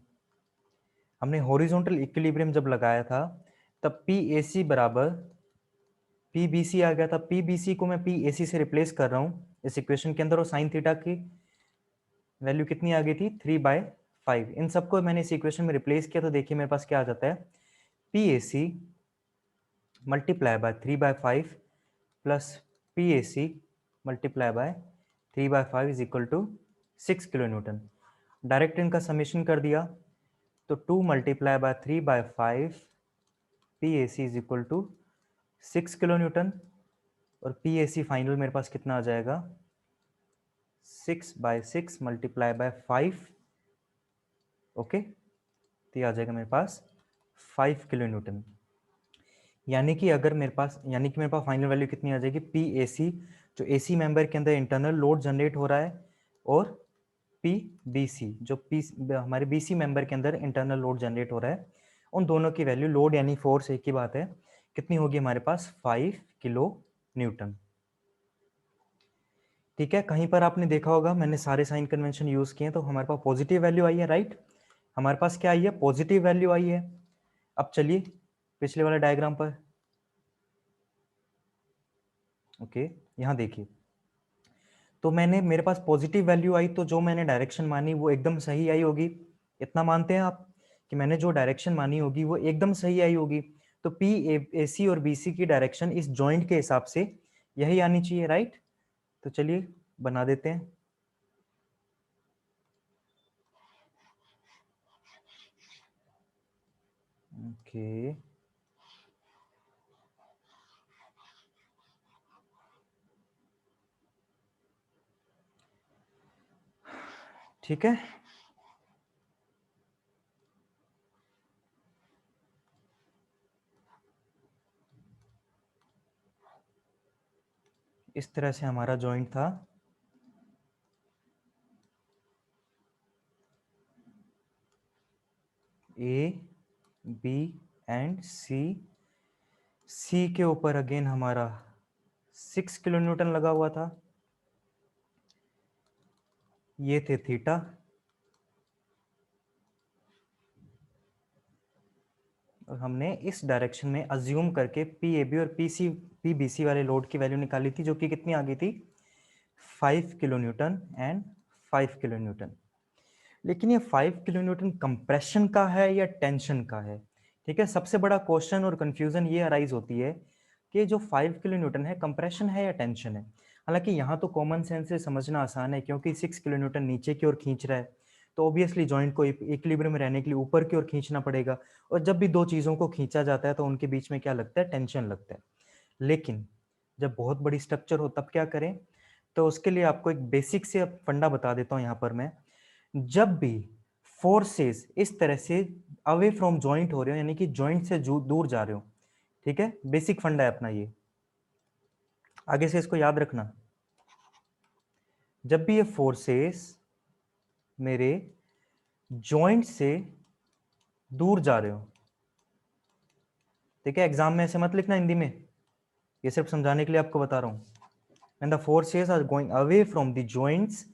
हमने हॉरिजॉन्टल इक्विलिब्रियम जब लगाया था तब पी ए सी बराबर पी बी सी आ गया था। पी बी सी को मैं पी ए सी से रिप्लेस कर रहा हूँ इस इक्वेशन के अंदर, और साइन थीटा की वैल्यू कितनी आ गई थी 3/5। इन सबको मैंने इस इक्वेशन में रिप्लेस किया तो देखिए मेरे पास क्या आ जाता है, P A C multiply by 3/5 plus P A C multiply by 3/5 is equal to 6 kilo newton. Direct इनका समेशन कर दिया तो 2 multiply by 3/5 P A C is equal to 6 kilo newton, और पी ए सी फाइनल मेरे पास कितना आ जाएगा 6/6 multiply by 5, okay, तो ये आ जाएगा मेरे पास 5 किलो न्यूटन। यानी कि मेरे पास फाइनल वैल्यू कितनी आ जाएगी, पी ए सी जो ए सी मेंबर के अंदर इंटरनल लोड जनरेट हो रहा है, और पी बी सी जो हमारे बी सी मेंबर के अंदर इंटरनल लोड जनरेट हो रहा है, उन दोनों की वैल्यू, लोड यानी फोर्स एक ही बात है, कितनी होगी हमारे पास 5 किलो न्यूटन। ठीक है, कहीं पर आपने देखा होगा मैंने सारे साइन कन्वेंशन यूज किए तो हमारे पास पॉजिटिव वैल्यू आई है, राइट। हमारे पास क्या आई है, पॉजिटिव वैल्यू आई है। अब चलिए पिछले वाले डायग्राम पर, ओके, यहाँ देखिए, तो मेरे पास पॉजिटिव वैल्यू आई तो जो मैंने डायरेक्शन मानी वो एकदम सही आई होगी। इतना मानते हैं आप कि मैंने जो डायरेक्शन मानी होगी वो एकदम सही आई होगी। तो पी ए सी और बी सी की डायरेक्शन इस जॉइंट के हिसाब से यही आनी चाहिए, राइट। तो चलिए बना देते हैं। ओके, ठीक है, इस तरह से हमारा जॉइंट था। ए बी एंड सी, सी के ऊपर अगेन हमारा 6 किलो न्यूटन लगा हुआ था। ये थे थीटा, और हमने इस डायरेक्शन में अज्यूम करके पी ए बी और पी बी सी वाले लोड की वैल्यू निकाली थी, जो कि कितनी आ गई थी 5 kilo Newton and 5 kilo Newton. लेकिन ये 5 किलो न्यूटन कंप्रेशन का है या टेंशन का है। ठीक है, सबसे बड़ा क्वेश्चन और कंफ्यूजन ये अराइज होती है कि जो 5 किलो न्यूटन है कंप्रेशन है या टेंशन है। हालांकि यहाँ तो कॉमन सेंस से समझना आसान है, क्योंकि 6 किलो न्यूटन नीचे की ओर खींच रहा है तो ऑब्वियसली जॉइंट को इक्विलिब्रियम में रहने के लिए ऊपर की ओर खींचना पड़ेगा, और जब भी दो चीज़ों को खींचा जाता है तो उनके बीच में क्या लगता है, टेंशन लगता है। लेकिन जब बहुत बड़ी स्ट्रक्चर हो तब क्या करें, तो उसके लिए आपको एक बेसिक से फंडा बता देता हूँ यहाँ पर मैं। जब भी फोर्सेस इस तरह से अवे फ्रॉम जॉइंट हो रहे हो, यानी कि जॉइंट से दूर जा रहे हो, ठीक है, बेसिक फंडा है अपना ये, आगे से इसको याद रखना। जब भी ये फोर्सेस मेरे जॉइंट से दूर जा रहे हो, ठीक है, एग्जाम में ऐसे मत लिखना हिंदी में, ये सिर्फ समझाने के लिए आपको बता रहा हूं। When the forces are going away from the joints,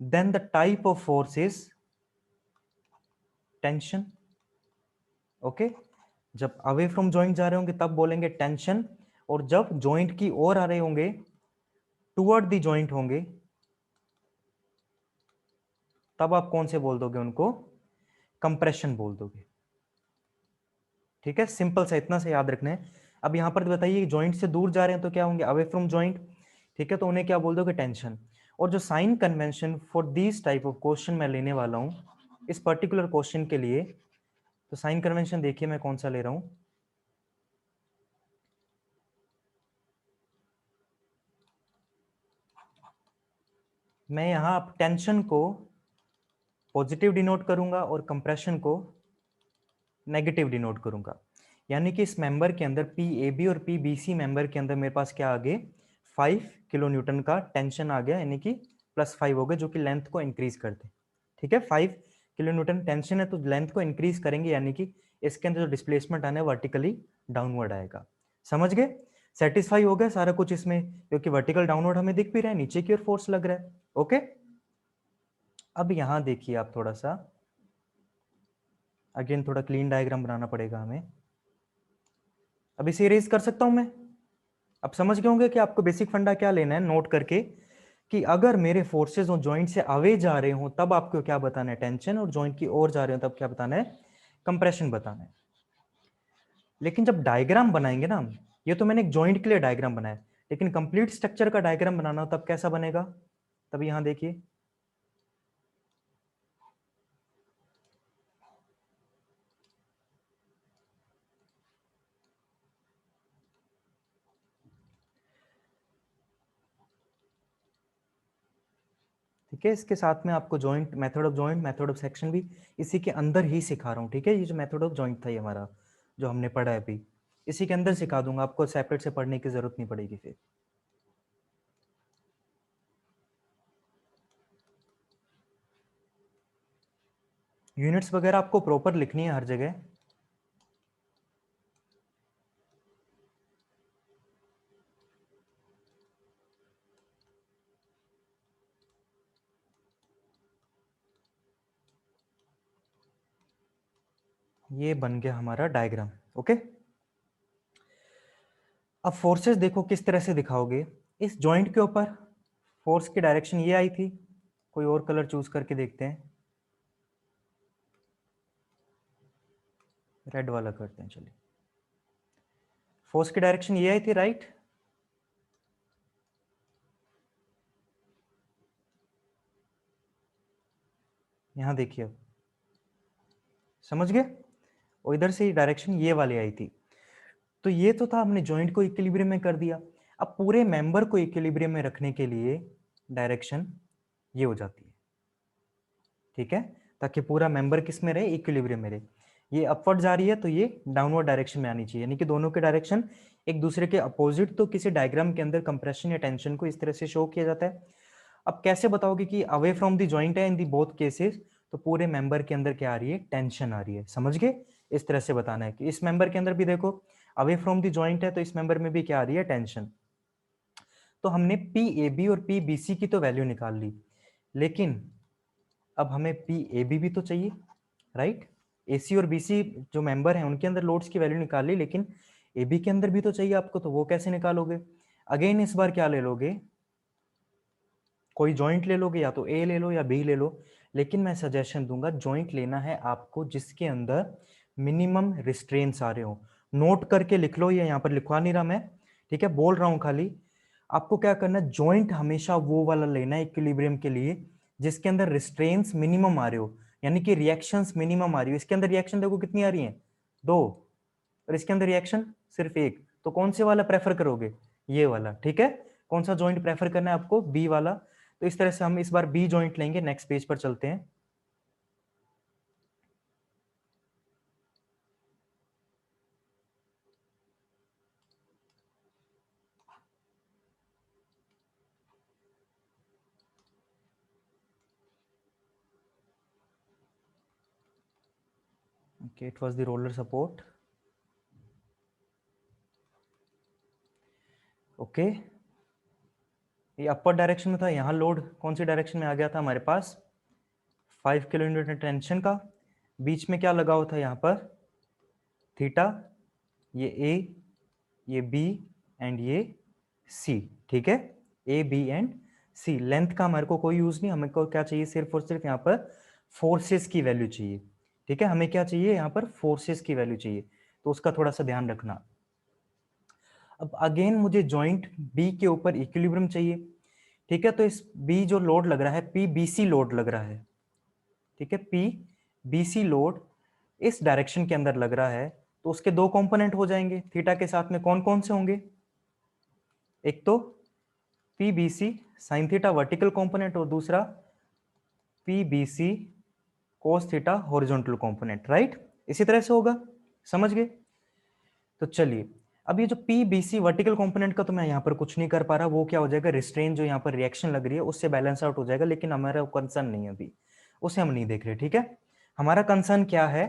then the type of force is tension. Okay, जब अवे फ्रॉम जॉइंट जा रहे होंगे तब बोलेंगे टेंशन, और जब जॉइंट की ओर आ रहे होंगे, टुवर्ड द जॉइंट होंगे, तब आप कौन से बोल दोगे उनको, कंप्रेशन बोल दोगे। ठीक है, सिंपल सा इतना से याद रखना है। अब यहां पर बताइए जॉइंट से दूर जा रहे हैं तो क्या होंगे, अवे फ्रॉम जॉइंट, ठीक है, तो उन्हें क्या बोल दोगे, टेंशन। और जो sign convention for this type of question मैं लेने वाला हूं इस पर्टिकुलर क्वेश्चन के लिए, तो साइन कन्वेंशन देखिए मैं कौन सा ले रहा हूं। मैं यहां टेंशन को पॉजिटिव डिनोट करूंगा और कंप्रेशन को नेगेटिव डिनोट करूंगा। यानी कि इस मेंबर के अंदर पी ए बी और पी बी सी मेंबर के अंदर मेरे पास क्या आ गए, 5 किलो न्यूटन का टेंशन आ गया, यानी कि +5 हो गए, जो कि लेंथ को इंक्रीज करते। ठीक है, 5 किलो न्यूटन टेंशन है तो लेंथ को इंक्रीज करेंगे, यानी कि इसके अंदर जो डिस्प्लेसमेंट आना है वर्टिकली डाउनवर्ड आएगा। समझ गए। सेटिस्फाई हो गया सारा कुछ इसमें, क्योंकि वर्टिकल डाउनवर्ड हमें दिख भी रहा है, नीचे की ओर फोर्स लग रहा है। ओके, अब यहां देखिए आप थोड़ा सा, अगेन थोड़ा क्लीन डायग्राम बनाना पड़ेगा हमें। अब इसे इरेज कर सकता हूं मैं। अब समझ गए होंगे कि आपको बेसिक फंडा क्या लेना है नोट करके, कि अगर मेरे फोर्सेस और जॉइंट से अवे जा रहे हो तब आपको क्या बताना है, टेंशन, और जॉइंट की ओर जा रहे हो तब क्या बताना है, कंप्रेशन बताना है। लेकिन जब डायग्राम बनाएंगे ना, ये तो मैंने एक जॉइंट के लिए डायग्राम बनाया, लेकिन कंप्लीट स्ट्रक्चर का डायग्राम बनाना हो तब कैसा बनेगा, तब यहां देखिए, ठीक है। इसके साथ में आपको joint, method of joint, method of section भी इसी के अंदर ही सिखा रहा हूँ, ठीक है। ये जो मेथड ऑफ जॉइंट था ये हमारा जो हमने पढ़ा है अभी, इसी के अंदर सिखा दूंगा, आपको सेपरेट से पढ़ने की जरूरत नहीं पड़ेगी फिर। यूनिट्स वगैरह आपको प्रॉपर लिखनी है हर जगह। ये बन गया हमारा डायग्राम। ओके, अब फोर्सेस देखो किस तरह से दिखाओगे। इस जॉइंट के ऊपर फोर्स की डायरेक्शन ये आई थी, कोई और कलर चूज करके देखते हैं, रेड वाला करते हैं चलिए। फोर्स की डायरेक्शन ये आई थी, राइट। यहां देखिए, अब समझ गए, और इधर से डायरेक्शन ये वाली आई थी। तो ये तो था, हमने जॉइंट को इक्विलिब्रियम में कर दिया। अब पूरे मेंबर को इक्विलिब्रियम में रखने के लिए डायरेक्शन ये हो जाती है, ठीक है, ताकि पूरा मेंबर किस में रहे, इक्विलिब्रियम में रहे। ये अपवर्ड जा रही है तो ये डाउनवर्ड डायरेक्शन में आनी चाहिए, यानी कि दोनों के डायरेक्शन एक दूसरे के अपोजिट। तो किसी डायग्राम के अंदर कंप्रेशन या टेंशन को इस तरह से शो किया जाता है। अब कैसे बताओगे कि अवे फ्रॉम द जॉइंट है इन दी बोथ केसेस, तो पूरे मेंबर के अंदर क्या आ रही है, टेंशन आ रही है। समझ गए, इस तरह से बताना है कि इस मेंबर के अंदर भी देखो अवे फ्रॉम द जॉइंट है, तो इस मेंबर में भी क्या आ रही है, टेंशन। तो हमने पी ए बी और पी बी सी की तो वैल्यू निकाल ली, लेकिन अब हमें पी ए बी भी तो चाहिए, राइट। ए सी और बी सी जो मेंबर हैं उनके अंदर लोड्स की वैल्यू निकाल ली, लेकिन ए बी के अंदर भी तो चाहिए आपको, तो वो कैसे निकालोगे। अगेन इस बार क्या ले लोगे, कोई जॉइंट ले लोगे, या तो ए ले लो या बी ले लो, लेकिन मैं सजेशन दूंगा जॉइंट लेना है आपको जिसके अंदर मिनिमम रिस्ट्रेंट्स आ रहे हो। नोट करके लिख लो, ये यहाँ पर लिखवा नहीं रहा मैं, ठीक है, बोल रहा हूं खाली। आपको क्या करना है, जॉइंट हमेशा वो वाला लेना है इक्विलिब्रियम के लिए जिसके अंदर रिस्ट्रेंट्स मिनिमम आ रहे हो, यानी कि रिएक्शंस मिनिमम आ रही हो। इसके अंदर रिएक्शन देखो कितनी आ रही है, 2, और इसके अंदर रिएक्शन सिर्फ 1। तो कौन से वाला प्रेफर करोगे, ये वाला, ठीक है। कौन सा जॉइंट प्रेफर करना है आपको, बी वाला। तो इस तरह से हम इस बार बी जॉइंट लेंगे। नेक्स्ट पेज पर चलते हैं। Okay, it was the roller support. Okay, ये अपर डायरेक्शन में था, यहाँ लोड कौन सी डायरेक्शन में आ गया था हमारे पास, 5 किलो न्यूटन टेंशन का। बीच में क्या लगा हुआ था यहाँ पर, थीटा, ये ए, ये बी एंड ये सी, ठीक है, A B and C. Length का हमारे को कोई यूज नहीं, हमें को क्या चाहिए, सिर्फ और सिर्फ यहाँ पर फोर्सेस की वैल्यू चाहिए, ठीक है। हमें क्या चाहिए, यहाँ पर फोर्सेस की वैल्यू चाहिए, तो उसका थोड़ा सा ध्यान रखना। अब अगेन मुझे जॉइंट बी के ऊपर इक्विलिब्रियम चाहिए, ठीक है। तो इस बी जो लोड लग रहा है, पी बी सी लोड लग रहा है, ठीक है, पी बी सी लोड इस डायरेक्शन के अंदर लग रहा है, तो उसके दो कंपोनेंट हो जाएंगे थीटा के साथ में। कौन कौन से होंगे, एक तो P B C sine theta vertical component, और दूसरा P B C cos theta horizontal component, right. इसी तरह से होगा, समझ गए। तो चलिए, अब ये जो P B C vertical component का तो मैं यहाँ पर कुछ नहीं कर पा रहा, वो क्या हो जाएगा, रिस्ट्रेन जो यहाँ पर रिएक्शन लग रही है उससे बैलेंस आउट हो जाएगा, लेकिन हमारा कंसर्न नहीं है अभी, उसे हम नहीं देख रहे, ठीक है। हमारा कंसर्न क्या है,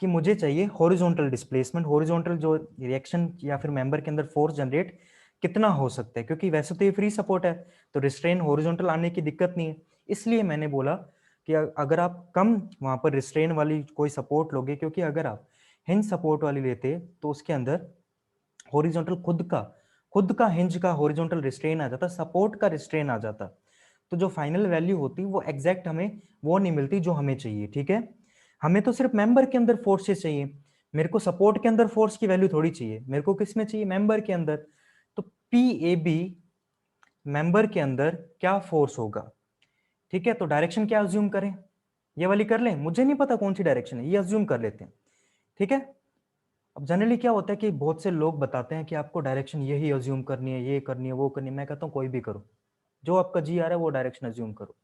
कि मुझे चाहिए हॉरिजॉन्टल डिस्प्लेसमेंट, हॉरिजॉन्टल जो रिएक्शन या फिर मेंबर के अंदर फोर्स जनरेट कितना हो सकता है, क्योंकि वैसे तो ये फ्री सपोर्ट है तो रिस्ट्रेन हॉरिजॉन्टल आने की दिक्कत नहीं है। इसलिए मैंने बोला कि अगर आप कम वहां पर रिस्ट्रेन वाली कोई सपोर्ट लोगे, क्योंकि अगर आप हिंज सपोर्ट वाली लेते तो उसके अंदर हॉरिजॉन्टल खुद का हिंज का हॉरिजॉन्टल रिस्ट्रेन आ जाता, सपोर्ट का रिस्ट्रेन आ जाता, तो जो फाइनल वैल्यू होती वो एग्जैक्ट हमें वो नहीं मिलती जो हमें चाहिए। ठीक है, हमें तो सिर्फ मेंबर के अंदर फोर्सेस चाहिए, मेरे को सपोर्ट के अंदर फोर्स की वैल्यू थोड़ी चाहिए, मेरे को किस में चाहिए, मेंबर के अंदर। तो पी ए बी मेंबर के अंदर क्या फोर्स होगा। ठीक है, तो डायरेक्शन क्या अज्यूम करें, ये वाली कर लें, मुझे नहीं पता कौन सी डायरेक्शन है, ये अज्यूम कर लेते हैं। ठीक है, अब जनरली क्या होता है कि बहुत से लोग बताते हैं कि आपको डायरेक्शन यही अज्यूम करनी है, ये करनी है, वो करनी है। मैं कहता हूँ कोई भी करो, जो आपका जी आ रहा है वो डायरेक्शन अज्यूम करो।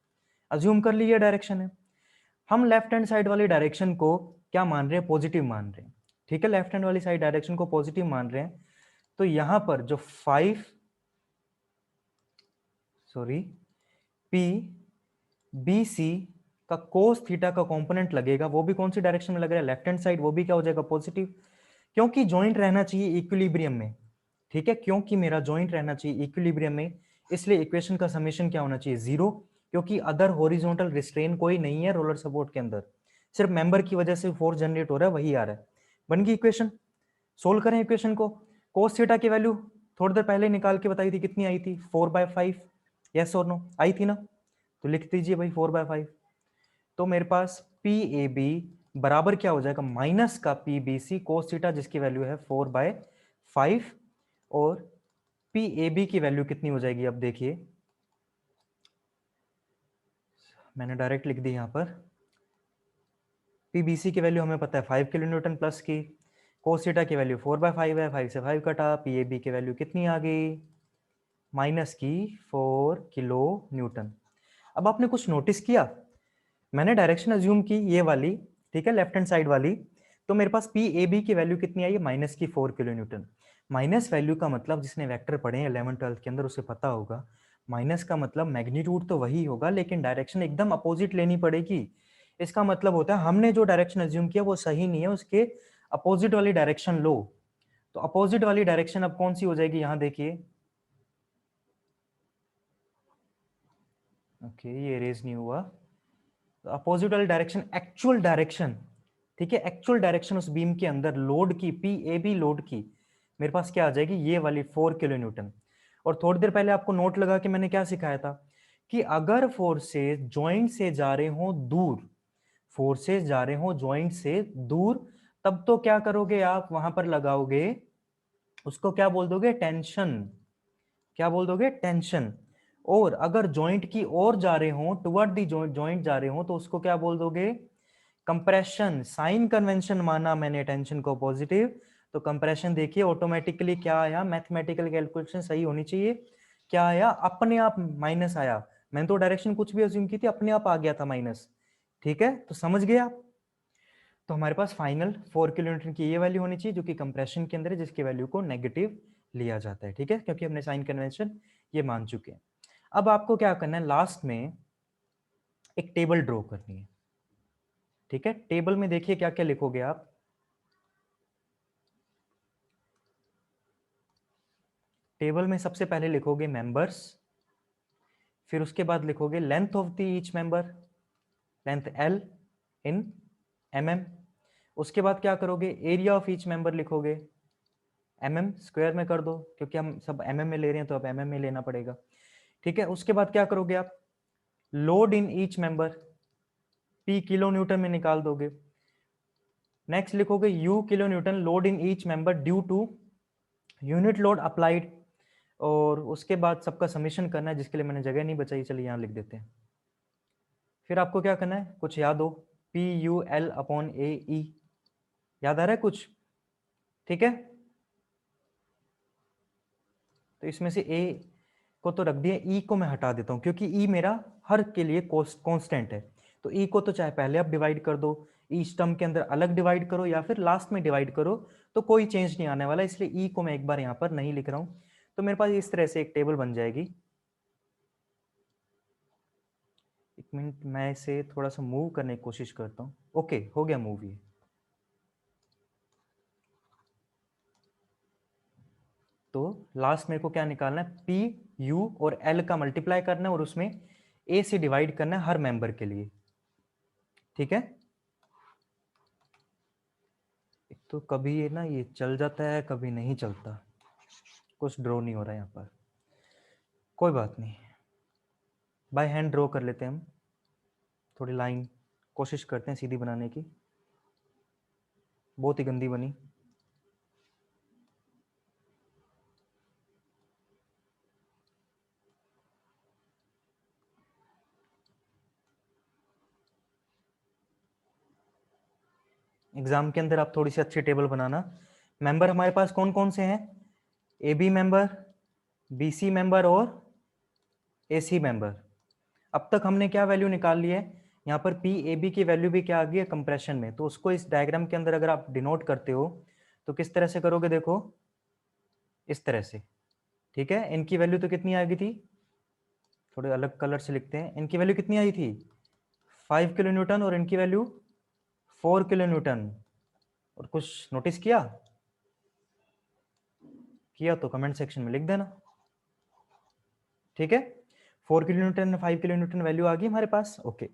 अज्यूम कर ली ये डायरेक्शन है, हम लेफ्ट हैंड साइड वाली डायरेक्शन को क्या मान रहे हैं, पॉजिटिव मान रहे हैं। ठीक है, लेफ्ट हैंड वाली साइड डायरेक्शन को पॉजिटिव मान रहे हैं, तो यहां पर जो पी बी सी का कोस थीटा का कंपोनेंट लगेगा, वो भी कौन सी डायरेक्शन में लग रहा है, लेफ्ट हैंड साइड, वो भी क्या हो जाएगा, पॉजिटिव, क्योंकि जॉइंट रहना चाहिए इक्विलिब्रियम में। ठीक है, क्योंकि मेरा जॉइंट रहना चाहिए इक्विलिब्रियम में, इसलिए इक्वेशन का समेशन क्या होना चाहिए, 0, क्योंकि अदर हॉरिजॉन्टल रिस्ट्रेन कोई नहीं है रोलर सपोर्ट के अंदर, सिर्फ मेंबर की वजह से फोर्स जनरेट हो रहा है, वही आ रहा है। बन गई इक्वेशन। सोल्व करें इक्वेशन को, कोस थीटा की वैल्यू थोड़ी देर पहले निकाल के बताई थी, कितनी आई थी, 4/5, यस और नो, आई थी ना, तो लिख दीजिए भाई 4/5। तो मेरे पास पी ए बी बराबर क्या हो जाएगा, माइनस का P B C cos theta, जिसकी वैल्यू है 4/5, और पी ए बी की वैल्यू कितनी हो जाएगी, अब देखिए मैंने डायरेक्ट लिख दी यहां पर, पी बी सी की वैल्यू हमें पता है 5 किलो न्यूटन प्लस की, कोस थीटा की वैल्यू 4/5 है, 5 से 5 कटा, पी ए बी की वैल्यू कितनी आ गई, माइनस की 4 किलो न्यूटन। अब आपने कुछ नोटिस किया, मैंने डायरेक्शन अज्यूम की ये वाली, ठीक है, लेफ्ट हैंड साइड वाली, तो मेरे पास पी ए बी की वैल्यू कितनी आई है, माइनस की 4 किलो न्यूटन। माइनस वैल्यू का मतलब, जिसने वेक्टर पढ़े हैं 11 12 के अंदर उसे पता होगा, माइनस का मतलब मैग्नीट्यूड तो वही होगा लेकिन डायरेक्शन एकदम अपोजिट लेनी पड़ेगी। इसका मतलब होता है हमने जो डायरेक्शन अज्यूम किया वो सही नहीं है, उसके अपोजिट वाली डायरेक्शन लो। तो अपोजिट वाली डायरेक्शन अब कौन सी हो जाएगी, यहां देखिए, ओके ये इरेज नहीं हुआ, अपोजिट वाली डायरेक्शन एक्चुअल डायरेक्शन, ठीक है, एक्चुअल डायरेक्शन उस बीम के अंदर लोड की, पी ए बी लोड की, मेरे पास क्या आ जाएगी, ये वाली 4 किलो न्यूटन। और थोड़ी देर पहले आपको नोट लगा कि मैंने क्या सिखाया था, कि अगर फोर्सेस जॉइंट से जा रहे हो दूर, फोर्सेस जा रहे हो जॉइंट से दूर, तब तो क्या करोगे आप, वहां पर लगाओगे, उसको क्या बोल दोगे, टेंशन, क्या बोल दोगे, टेंशन। और अगर जॉइंट की ओर जा रहे हो, टुवर्ड दी जॉइंट जा रहे हो, तो उसको क्या बोल दोगे, कंप्रेशन। साइन कन्वेंशन माना मैंने टेंशन को पॉजिटिव, तो कंप्रेशन देखिए ऑटोमेटिकली क्या आया, मैथमेटिकल कैलकुलेशन सही होनी चाहिए, क्या आया, अपने आप माइनस आया। मैंने तो डायरेक्शन कुछ भी अज्यूम की थी, अपने आप आ गया था माइनस। ठीक है, तो समझ गए आप। तो हमारे पास फाइनल 4 किलोमीटर की ये वैल्यू होनी चाहिए जो कि कंप्रेशन के अंदर है, जिसकी वैल्यू को नेगेटिव लिया जाता है। ठीक है, क्योंकि हमने साइन कन्वेंशन ये मान चुके हैं। अब आपको क्या करना है, लास्ट में एक टेबल ड्रॉ करनी है। ठीक है, टेबल में देखिए क्या क्या लिखोगे आप, टेबल में सबसे पहले लिखोगे मेंबर्स, फिर उसके बाद लिखोगे length of the each member, length L in mm, उसके बाद क्या करोगे, एरिया ऑफ ईच मेंबर लिखोगे, स्क्वायर में कर दो, क्योंकि हम सब में ले रहे हैं तो अब में लेना पड़ेगा। ठीक है, उसके बाद क्या करोगे आप, load in each member, P kilo newton में निकाल दोगे। नेक्स्ट लिखोगे U kilo newton load in each member due to unit load applied, और उसके बाद सबका समीशन करना है, जिसके लिए मैंने जगह नहीं बचाई, चलिए यहां लिख देते हैं। फिर आपको क्या करना है, कुछ याद हो, P U L upon A ई, याद आ रहा है कुछ, ठीक है, तो इसमें से ए को तो रख दिया, ई को मैं हटा देता हूं क्योंकि ई मेरा हर के लिए कांस्टेंट है। तो ई को तो चाहे पहले आप डिवाइड कर दो, ईच टर्म के अंदर अलग डिवाइड करो या फिर लास्ट में डिवाइड करो, तो कोई चेंज नहीं आने वाला, इसलिए ई को मैं एक बार यहां पर नहीं लिख रहा हूं। तो मेरे पास इस तरह से एक टेबल बन जाएगी। एक मिनट, मैं इसे थोड़ा सा मूव करने की कोशिश करता हूँ। ओके, हो गया मूव ये। तो लास्ट मेरे को क्या निकालना है, पी यू और एल का मल्टीप्लाई करना है और उसमें ए से डिवाइड करना है हर मेंबर के लिए। ठीक है, एक तो कभी ये ना ये चल जाता है, कभी नहीं चलता, कुछ ड्रॉ नहीं हो रहा है यहाँ पर, कोई बात नहीं, बाय हैंड ड्रॉ कर लेते हैं हम। थोड़ी लाइन कोशिश करते हैं सीधी बनाने की, बहुत ही गंदी बनी। एग्जाम के अंदर आप थोड़ी सी अच्छी टेबल बनाना। मेंबर हमारे पास कौन कौन से हैं, A B member, B C member और ए सी मेंबर। अब तक हमने क्या वैल्यू निकाल ली है, यहाँ पर पी ए बी की वैल्यू भी क्या आ गई है कंप्रेशन में, तो उसको इस डायग्राम के अंदर अगर आप डिनोट करते हो तो किस तरह से करोगे, देखो इस तरह से। ठीक है, इनकी वैल्यू तो कितनी आ गई थी, थोड़े अलग कलर से लिखते हैं, इनकी वैल्यू कितनी आई थी 5 किलो न्यूटन और इनकी वैल्यू 4 किलो न्यूटन। और कुछ नोटिस किया, किया तो कमेंट सेक्शन में लिख देना। ठीक है, 4 kilo newton 5 kilo newton value आ गई हमारे पास। ओके,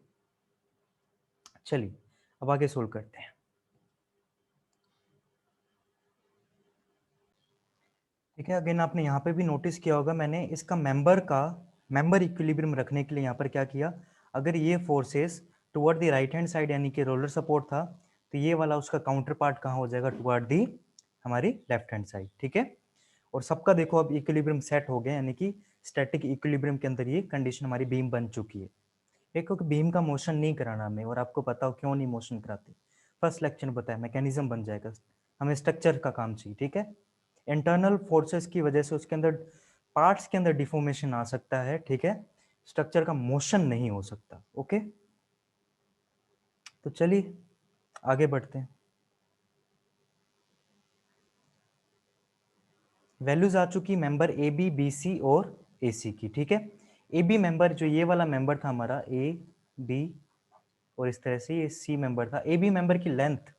चलिए अब आगे सोल्व करते हैं। ठीक है, अगेन आपने यहाँ पे भी नोटिस किया होगा, मैंने इसका मेंबर इक्विलिब्रियम रखने के लिए यहाँ पर क्या किया, अगर ये forces toward the right hand side यानी कि रोलर सपोर्ट था, तो ये वाला उसका काउंटर पार्ट कहाँ हो जाएगा, टुवर्ड दी हमारी लेफ्ट हैंड साइड। ठीक है, और सबका देखो अब इक्विलिब्रियम सेट हो गया, यानी कि स्टैटिक इक्विलिब्रियम के अंदर ये कंडीशन हमारी बीम बन चुकी है। देखो कि बीम का मोशन नहीं कराना हमें, और आपको पता हो क्यों नहीं मोशन कराते, फर्स्ट लेक्चर में बताया, मैकेनिज्म बन जाएगा, हमें स्ट्रक्चर का काम चाहिए। ठीक है, इंटरनल फोर्सेस की वजह से उसके अंदर पार्ट्स के अंदर डिफॉर्मेशन आ सकता है। ठीक है, स्ट्रक्चर का मोशन नहीं हो सकता। ओके, तो चलिए आगे बढ़ते हैं। वैल्यूज आ चुकी member A B B C और ए सी की। ठीक है, ए बी मेंबर जो ये वाला मेंबर था हमारा, ए बी और इस तरह से ये सी मेंबर था। ए बी मेंबर की लेंथ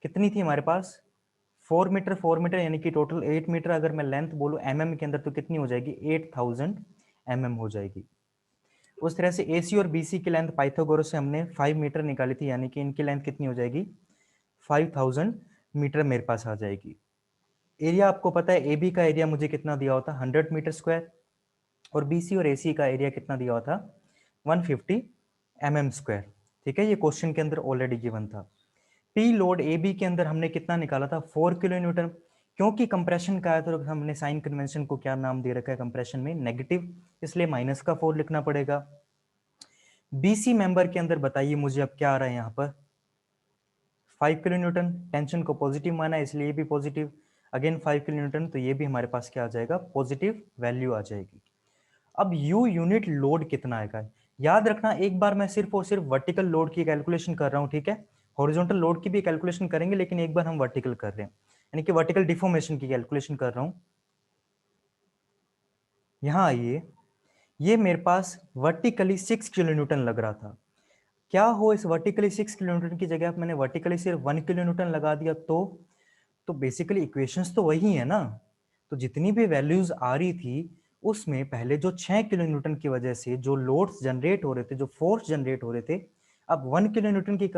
कितनी थी हमारे पास, 4 मीटर 4 मीटर, यानी कि टोटल 8 मीटर। अगर मैं लेंथ बोलूँ एमएम के अंदर तो कितनी हो जाएगी, 8000 एमएम हो जाएगी। उस तरह से ए सी और बी सी की लेंथ पाइथागोरस से हमने 5 मीटर निकाली थी, यानी कि इनकी लेंथ कितनी हो जाएगी, 5000 मीटर मेरे पास आ जाएगी। एरिया आपको पता है, ए बी का एरिया मुझे कितना दिया होता, 100 मीटर स्क्वायर, और बी सी और ए सी का एरिया कितना दिया होता, 150 mm स्क्वायर। ठीक है, ये क्वेश्चन के अंदर ऑलरेडी गिवन था। पी लोड ए बी के अंदर हमने कितना निकाला था, 4 किलो न्यूटन। क्योंकि कंप्रेशन का है तो हमने साइन कन्वेंशन को क्या नाम दे रखा है कंप्रेशन में, नेगेटिव, इसलिए माइनस का 4 लिखना पड़ेगा। बीसी मेंबर के अंदर बताइए मुझे अब क्या आ रहा है यहाँ पर, 5 किलो न्यूटन, टेंशन को पॉजिटिव माना है इसलिए भी पॉजिटिव, अगेन 5 किलो न्यूटन, तो ये भी हमारे पास क्या आ जाएगा, पॉजिटिव वैल्यू आ जाएगी। अब यू यूनिट लोड कितना आएगा, याद रखना एक बार मैं सिर्फ और सिर्फ वर्टिकल लोड की कैलकुलेशन कर रहा हूं। ठीक है, हॉरिजॉन्टल लोड की भी कैलकुलेशन करेंगे, लेकिन एक बार हम वर्टिकल कर रहे हैं, यानी कि वर्टिकल डिफॉर्मेशन की कैलकुलेशन कर रहा हूं। यहां आइए, ये मेरे पास वर्टिकली 6 किलो न्यूटन लग रहा था, क्या हो इस वर्टिकली 6 किलो न्यूटन की जगह मैंने वर्टिकली सिर्फ 1 किलो न्यूटन लगा दिया, तो बेसिकली इक्वेशंस तो वही है ना। तो जितनी भी वैल्यूज आ रही थी उसमें पहले जो 6 किलो न्यूटन की वजह से जो लोड्स जनरेट हो रहे थे, जो फोर्स जनरेट हो रहे थे, अब 1 किलो न्यूटन की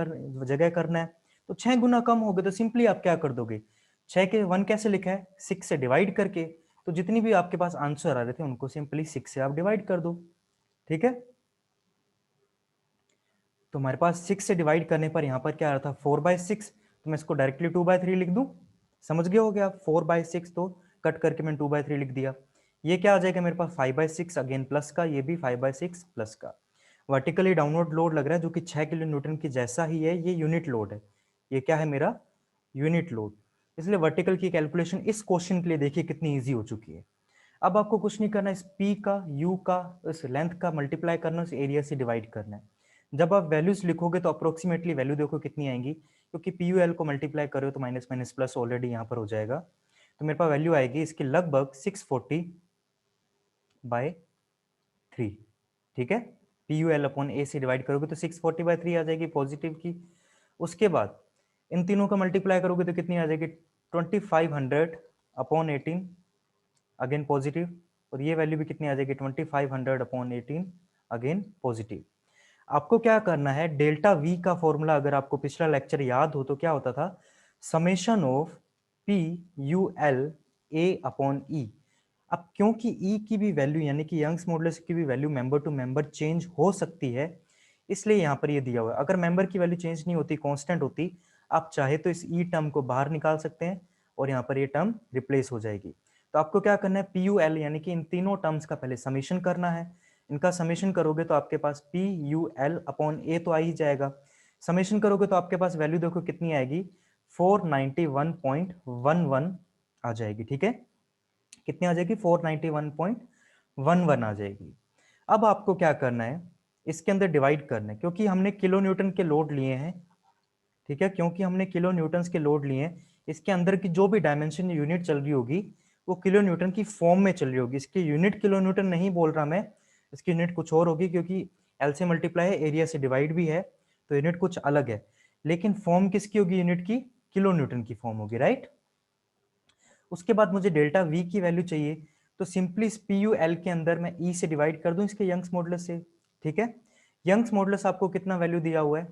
जगह करना है, तो 6 गुना कम हो गए, तो सिंपली आप क्या कर दोगे, 6 के 1 कैसे लिखा है, 6 से डिवाइड करके, तो जितनी भी आपके पास आंसर आ रहे थे उनको सिंपली 6 से आप डिवाइड कर दो। ठीक है, तो हमारे पास 6 से डिवाइड करने पर यहाँ पर क्या आ रहा था, 4/6, तो मैं इसको डायरेक्टली 2/3 लिख दूं, समझ गए हो गया, 4/6 तो कट करके मैंने 2/3 लिख दिया। ये क्या आ जाएगा मेरे पास 5/6, अगेन प्लस का, ये भी 5/6 प्लस का। वर्टिकली डाउनवर्ड लोड लग रहा है जो कि 6 किलो न्यूटन की जैसा ही है, ये यूनिट लोड है, ये क्या है मेरा यूनिट लोड, इसलिए वर्टिकल की कैलकुलेशन इस क्वेश्चन के लिए देखिए कितनी ईजी हो चुकी है। अब आपको कुछ नहीं करना, इस पी का यू का इस लेंथ का मल्टीप्लाई करना, उस एरिया से डिवाइड करना है। जब आप वैल्यूज लिखोगे तो अप्रोक्सीमेटली वैल्यू देखो कितनी आएंगी, क्योंकि पी यू एल को मल्टीप्लाई करो तो माइनस माइनस प्लस ऑलरेडी यहाँ पर हो जाएगा, तो मेरे पास वैल्यू आएगी इसकी लगभग 640/3। ठीक है, पी यू एल अपॉन ए से डिवाइड करोगे तो 640/3 आ जाएगी पॉजिटिव की। उसके बाद इन तीनों का मल्टीप्लाई करोगे तो कितनी आ जाएगी, 2500/18, अगेन पॉजिटिव, और ये वैल्यू भी कितनी आ जाएगी 2500/18, अगेन पॉजिटिव। आपको क्या करना है, डेल्टा वी का फॉर्मूला अगर आपको पिछला लेक्चर याद हो तो क्या होता था, summation of P U L A upon E. अब क्योंकि ई की भी वैल्यू यानी कि यंग्स मॉडुलस की भी value member to member change हो सकती है, इसलिए यहाँ पर ये दिया हुआ है। अगर मेंबर की वैल्यू चेंज नहीं होती, कांस्टेंट होती, आप चाहे तो इस ई टर्म को बाहर निकाल सकते हैं और यहाँ पर ये टर्म रिप्लेस हो जाएगी। तो आपको क्या करना है, पी यू एल यानी कि इन तीनों टर्म्स का पहले समेशन करना है। इनका समेशन करोगे तो आपके पास P U L upon A तो आ ही जाएगा। समेशन करोगे तो आपके पास वैल्यू देखो कितनी आएगी, 491.11 आ जाएगी। ठीक है, कितनी आ जाएगी, 491.11 आ जाएगी। अब आपको क्या करना है, इसके अंदर डिवाइड करना है, क्योंकि हमने किलो न्यूटन के लोड लिए हैं। ठीक है, क्योंकि हमने किलो न्यूटन के लोड लिए हैं, इसके अंदर की जो भी डायमेंशन यूनिट चल रही होगी वो किलो न्यूटन की फॉर्म में चल रही होगी। इसकी यूनिट किलो न्यूटन नहीं बोल रहा मैं, इसकी यूनिट कुछ और होगी, क्योंकि एल से मल्टीप्लाई है, एरिया से डिवाइड भी है, तो यूनिट कुछ अलग है, लेकिन फॉर्म किसकी होगी यूनिट की, किलो न्यूटन की फॉर्म होगी, राइट। उसके बाद मुझे डेल्टा वी की वैल्यू चाहिए, तो सिंपली इस पी यू एल के अंदर मैं ई से डिवाइड कर दूं इसके यंग्स मॉडुलस से। ठीक है, यंग्स मॉडुलस आपको कितना वैल्यू दिया हुआ है,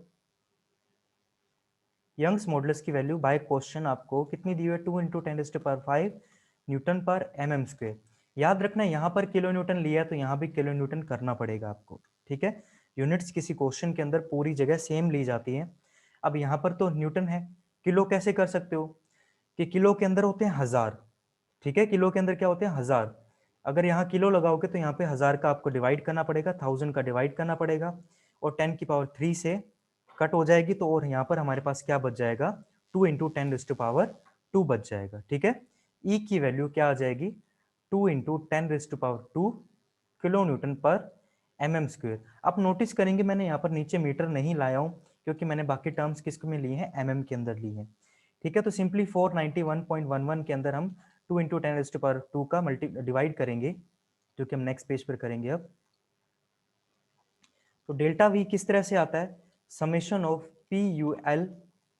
यंग्स मॉडुलस की वैल्यू बाय क्वेश्चन आपको कितनी दी हुई है, 2 × 10⁵ न्यूटन पर एम स्क्वेयर। याद रखना यहाँ पर किलो न्यूटन लिया है तो यहाँ भी किलो न्यूटन करना पड़ेगा आपको। ठीक है, यूनिट्स किसी क्वेश्चन के अंदर पूरी जगह सेम ली जाती है। अब यहाँ पर तो न्यूटन है, किलो कैसे कर सकते हो कि किलो के अंदर होते हैं 1000। ठीक है, किलो के अंदर क्या होते हैं 1000। अगर यहाँ किलो लगाओगे तो यहाँ पे 1000 का आपको डिवाइड करना पड़ेगा, 1000 का डिवाइड करना पड़ेगा, और 10⁻³ से कट हो जाएगी, तो और यहाँ पर हमारे पास क्या बच जाएगा, 2 × 10⁻² बच जाएगा। ठीक है, ई की वैल्यू क्या आ जाएगी, 2 × 10⁻² किलो न्यूटन पर एम स्क्वेयर। आप नोटिस करेंगे मैंने यहाँ पर नीचे मीटर नहीं लाया हूँ, क्योंकि मैंने बाकी टर्म्स किस में लिए हैं, एम के अंदर ली हैं। ठीक है, तो सिंपली 491.11 के अंदर हम 2 × 10⁻² का डिवाइड करेंगे, जो कि हम नेक्स्ट पेज पर करेंगे अब। तो डेल्टा वी किस तरह से आता है, summation of P U L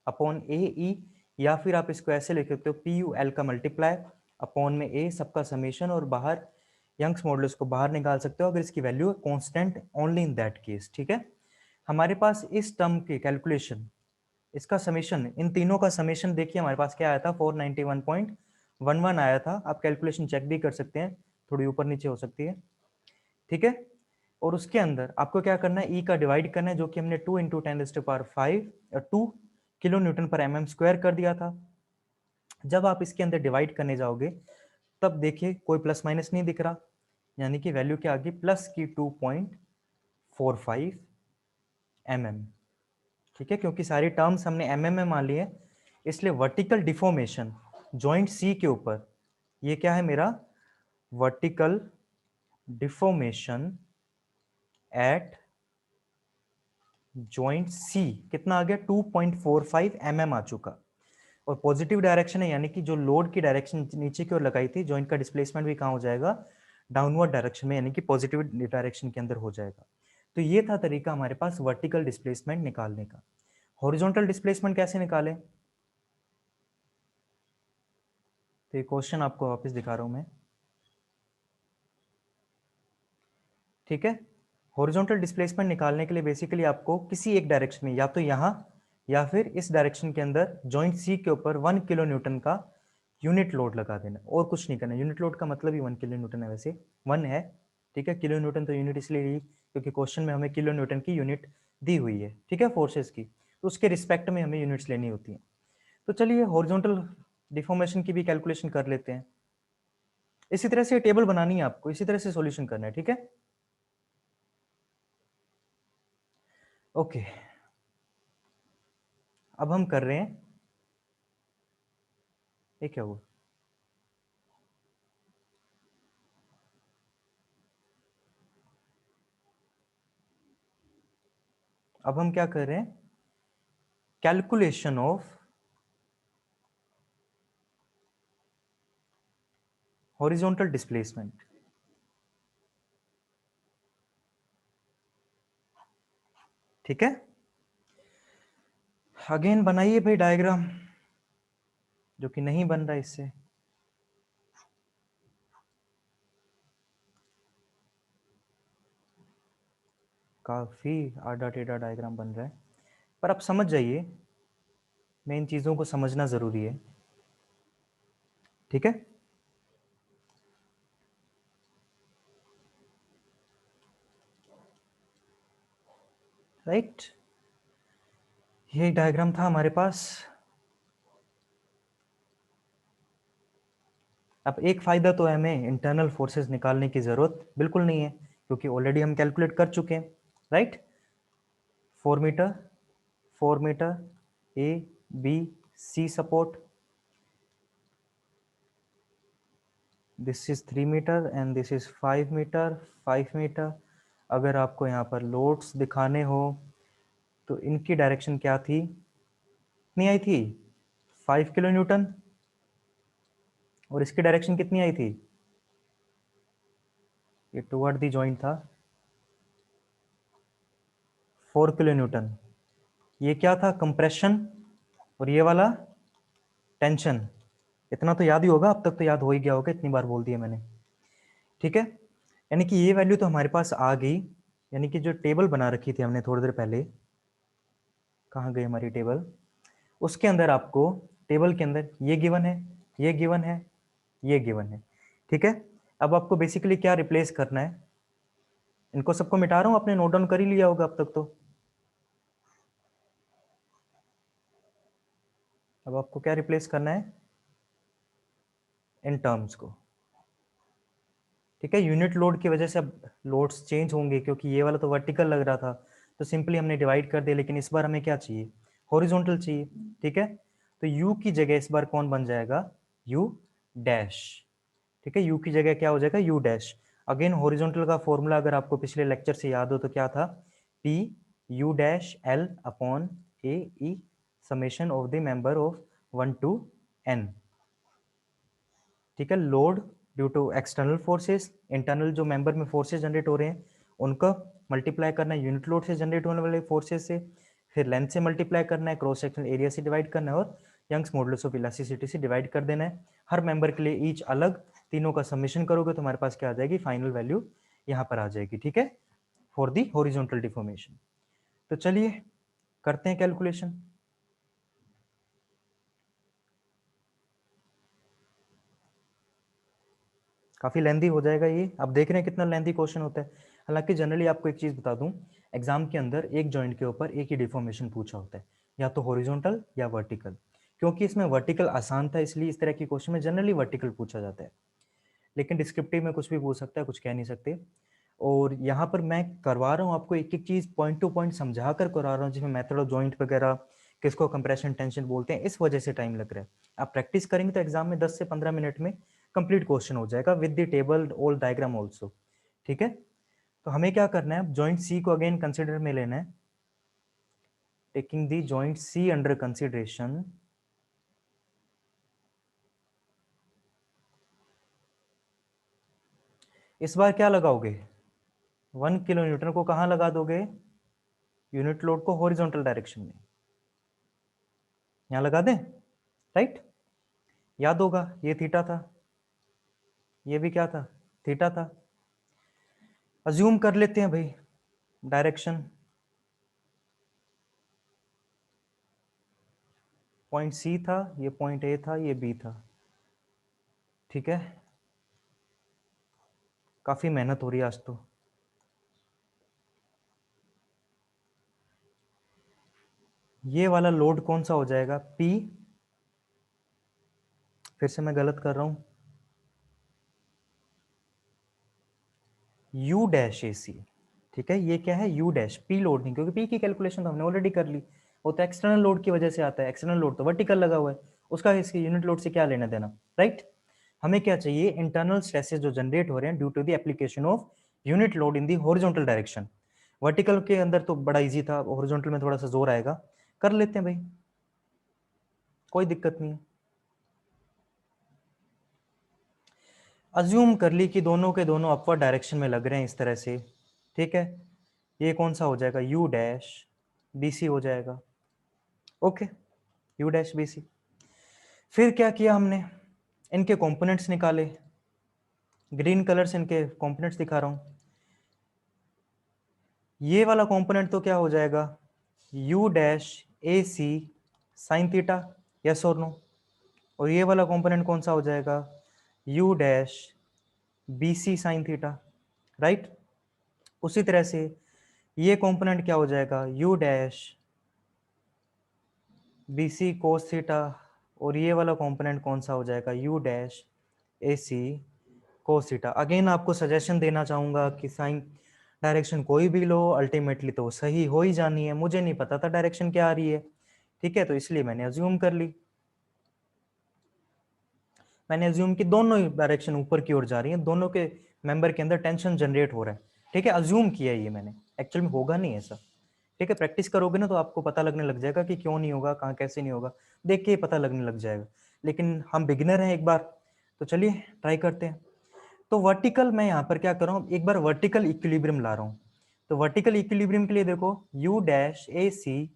upon A E, या फिर आप इसको ऐसे लिख सकते हो, पी यू एल का मल्टीप्लाई अपॉन में ए, सबका समेशन, और बाहर यंग्स मॉडुलस को बाहर निकाल सकते हो अगर इसकी वैल्यू है constant, only in that case. ठीक है, हमारे पास इस टर्म की कैलकुलेशन, इसका समेशन, इन तीनों का समेशन देखिए हमारे पास क्या आया था, 491.11 आया था। आप कैलकुलेशन चेक भी कर सकते हैं, थोड़ी ऊपर नीचे हो सकती है। ठीक है, और उसके अंदर आपको क्या करना है, ई का डिवाइड करना है, जो कि हमने 2 × 10⁵ 2 किलो न्यूटन पर एम स्क्वायर कर दिया था। जब आप इसके अंदर डिवाइड करने जाओगे तब देखिए कोई प्लस माइनस नहीं दिख रहा, यानी कि वैल्यू क्या आ गई, प्लस की 2.45 mm। ठीक है, क्योंकि सारी टर्म्स हमने एमएम में मान ली है, इसलिए वर्टिकल डिफॉर्मेशन जॉइंट सी के ऊपर, ये क्या है मेरा, वर्टिकल डिफॉर्मेशन एट जॉइंट सी कितना आ गया, 2.45 mm आ चुका। और पॉजिटिव डायरेक्शन है, यानी कि जो लोड की डायरेक्शन नीचे की ओर लगाई थी, जॉइंट का डिस्प्लेसमेंट भी कहाँ हो जाएगा, डाउनवर्ड डायरेक्शन में, यानी कि पॉजिटिव डायरेक्शन के अंदर हो जाएगा। तो ये था तरीका हमारे पास वर्टिकल डिस्प्लेसमेंट निकालने का। हॉरिजॉन्टल डिस्प्लेसमेंट कैसे निकालें, तो ये क्वेश्चन आपको वापस दिखा रहा हूं मैं। ठीक है, हॉरिजॉन्टल डिस्प्लेसमेंट निकालने के लिए बेसिकली आपको किसी एक डायरेक्शन में, या तो यहाँ या फिर इस डायरेक्शन के अंदर जॉइंट सी के ऊपर 1 किलो न्यूटन का यूनिट लोड लगा देना, और कुछ नहीं करना। यूनिट लोड का मतलब ही 1 किलो न्यूटन है, वैसे 1 है। ठीक है, किलो न्यूटन तो यूनिट इसलिए ली क्योंकि क्वेश्चन में हमें किलो न्यूटन की यूनिट दी हुई है। ठीक है, फोर्सेस की, तो उसके रिस्पेक्ट में हमें यूनिट्स लेनी होती हैं। तो चलिए हॉरिजॉन्टल डिफॉर्मेशन की भी कैलकुलेशन कर लेते हैं। इसी तरह से टेबल बनानी है आपको, इसी तरह से सॉल्यूशन करना है। ठीक है, ओके, अब हम कर रहे हैं, ये क्या हुआ, अब हम क्या कर रहे हैं, कैलकुलेशन ऑफ हॉरिजॉन्टल डिस्प्लेसमेंट। ठीक है, अगेन बनाइए भाई डायग्राम, जो कि नहीं बन रहा इससे। काफ़ी आड़ा टेढ़ा डायग्राम बन रहा है, पर आप समझ जाइए, मेन चीज़ों को समझना ज़रूरी है। ठीक है, राइट। ये डायग्राम था हमारे पास। अब एक फ़ायदा तो है, हमें इंटरनल फोर्सेस निकालने की ज़रूरत बिल्कुल नहीं है, क्योंकि ऑलरेडी हम कैलकुलेट कर चुके हैं, right. 4 metre, 4 metre, A B C support, this is 3 metre and this is 5 metre, 5 metre. अगर आपको यहाँ पर लोड्स दिखाने हो तो इनकी डायरेक्शन क्या थी, कितनी आई थी, 5 किलो न्यूटन, और इसकी डायरेक्शन कितनी आई थी, ये टुवर्ड दी जॉइंट था, 4 किलो न्यूटन। ये क्या था, कंप्रेशन, और ये वाला टेंशन। इतना तो याद ही होगा, अब तक तो याद हो ही गया होगा, इतनी बार बोल दिया मैंने। ठीक है, यानी कि ये वैल्यू तो हमारे पास आ गई, यानी कि जो टेबल बना रखी थी हमने थोड़ी देर पहले, कहाँ गई हमारी टेबल, उसके अंदर आपको टेबल के अंदर ये गिवन है, ये गिवन है, ये गिवन है। ठीक है, अब आपको बेसिकली क्या रिप्लेस करना है, इनको सबको मिटा रहा हूं, आपने नोट डाउन कर ही लिया होगा अब तक तो। अब आपको क्या रिप्लेस करना है, इन टर्म्स को। ठीक है, यूनिट लोड की वजह से अब लोड्स चेंज होंगे, क्योंकि ये वाला तो वर्टिकल लग रहा था, तो सिंपली हमने डिवाइड कर दिया, लेकिन इस बार हमें क्या चाहिए, हॉरिजॉन्टल चाहिए। ठीक है, तो यू की जगह इस बार कौन बन जाएगा, यू डैश। ठीक है, यू की जगह क्या हो जाएगा, यू डैश। अगेन हॉरिजॉन्टल का फॉर्मूला अगर आपको पिछले लेक्चर से याद हो तो क्या था, P U dash L upon A E summation of the member of 1 to n। ठीक है, load due to external forces, internal जो मेंबर में फोर्सेस जनरेट हो रहे हैं उनको मल्टीप्लाई करना है यूनिट लोड से जनरेट होने वाले फोर्सेस से, फिर लेंथ से मल्टीप्लाई करना है, क्रॉस सेक्शनल एरिया से डिवाइड करना है, और यंग्स मॉडुलस ऑफ इलास्टिसिटी से डिवाइड कर देना है। हर मेंबर के लिए ईच अलग, तीनों का समेशन करोगे तो हमारे पास क्या आ जाएगी, फाइनल वैल्यू यहाँ पर आ जाएगी। ठीक है, फॉर दी हॉरिजॉन्टल डिफॉर्मेशन। तो चलिए करते हैं कैलकुलेशन। काफ़ी लेंदी हो जाएगा ये, आप देख रहे हैं कितना लेंदी क्वेश्चन होता है। हालांकि जनरली आपको एक चीज़ बता दूं, एग्जाम के अंदर एक जॉइंट के ऊपर एक ही डिफॉर्मेशन पूछा होता है, या तो हॉरिजॉन्टल या वर्टिकल। क्योंकि इसमें वर्टिकल आसान था, इसलिए इस तरह की क्वेश्चन में जनरली वर्टिकल पूछा जाता है, लेकिन डिस्क्रिप्टिव में कुछ भी पूछ सकता है, कुछ कह नहीं सकते। और यहाँ पर मैं करवा रहा हूँ आपको एक एक चीज़ पॉइंट टू पॉइंट समझा कर करवा रहा हूँ, जिसमें मेथड ऑफ जॉइंट वगैरह, किसको कंप्रेशन टेंशन बोलते हैं, इस वजह से टाइम लग रहा है। आप प्रैक्टिस करेंगे तो एग्जाम में 10 से 15 मिनट में कंप्लीट क्वेश्चन हो जाएगा with the table all diagram also. ठीक है, तो हमें क्या करना है, जॉइंट सी को अगेन कंसिडर में लेना है, taking the joint C under consideration. इस बार क्या लगाओगे, 1 किलो न्यूटन को कहाँ लगा दोगे, यूनिट लोड को हॉरिजॉन्टल डायरेक्शन में, यहाँ लगा दें, राइट। याद होगा ये थीटा था, ये भी क्या था, थीटा था। अज्यूम कर लेते हैं भाई, डायरेक्शन पॉइंट सी था, ये पॉइंट ए था, ये बी था। ठीक है, काफी मेहनत हो रही है आज तो। ये वाला लोड कौन सा हो जाएगा, P, फिर से मैं गलत कर रहा हूं, U डैश ए सी। ठीक है, ये क्या है, U डैश, P लोड नहीं, क्योंकि P की कैलकुलेशन तो हमने ऑलरेडी कर ली, वो तो एक्सटर्नल लोड की वजह से आता है, एक्सटर्नल लोड तो वर्टिकल लगा हुआ है, उसका इसके यूनिट लोड से क्या लेना देना, राइट। हमें क्या चाहिए, इंटरनल स्ट्रेसेस जो जनरेट हो रहे हैं due to the application of unit load in the horizontal direction. Vertical के अंदर तो बड़ा इजी था, हॉरिजॉन्टल में थोड़ा सा जोर आएगा, कर लेते हैं भाई, कोई दिक्कत नहीं है। अज्यूम कर ली कि दोनों के दोनों अपवर्ड डायरेक्शन में लग रहे हैं इस तरह से। ठीक है, ये कौन सा हो जाएगा, यू डैश बी सी हो जाएगा। Okay, U dash B C. फिर क्या किया हमने, इनके कंपोनेंट्स निकाले, ग्रीन कलर से इनके कंपोनेंट्स दिखा रहा हूं। ये वाला कंपोनेंट तो क्या हो जाएगा, u dash A C sine theta, yes और नो। और ये वाला कंपोनेंट कौन सा हो जाएगा, u dash B C sine theta, right. उसी तरह से ये कंपोनेंट क्या हो जाएगा, u dash B C cos theta. और ये वाला कंपोनेंट कौन सा हो जाएगा, u dash A C cos theta. Again आपको सजेशन देना चाहूंगा कि साइन डायरेक्शन कोई भी लो, अल्टीमेटली तो सही हो ही जानी है। मुझे नहीं पता था डायरेक्शन क्या आ रही है, ठीक है, तो इसलिए मैंने अज्यूम कर ली। मैंने अज्यूम कि दोनों ही डायरेक्शन ऊपर की ओर जा रही है, दोनों के मेंबर के अंदर टेंशन जनरेट हो रहा है, ठीक है, अज्यूम किया ये मैंने, एक्चुअल में होगा नहीं ऐसा, ठीक है। प्रैक्टिस करोगे ना तो आपको पता लगने लग जाएगा कि क्यों नहीं होगा, कहाँ कैसे नहीं होगा, देख के ही पता लगने लग जाएगा। लेकिन हम बिगिनर हैं एक बार, तो चलिए ट्राई करते हैं। तो वर्टिकल मैं यहाँ पर क्या कर रहा हूँ, एक बार वर्टिकल इक्विलिब्रियम ला रहा हूँ। तो वर्टिकल इक्विलिब्रियम के लिए देखो, u dash A C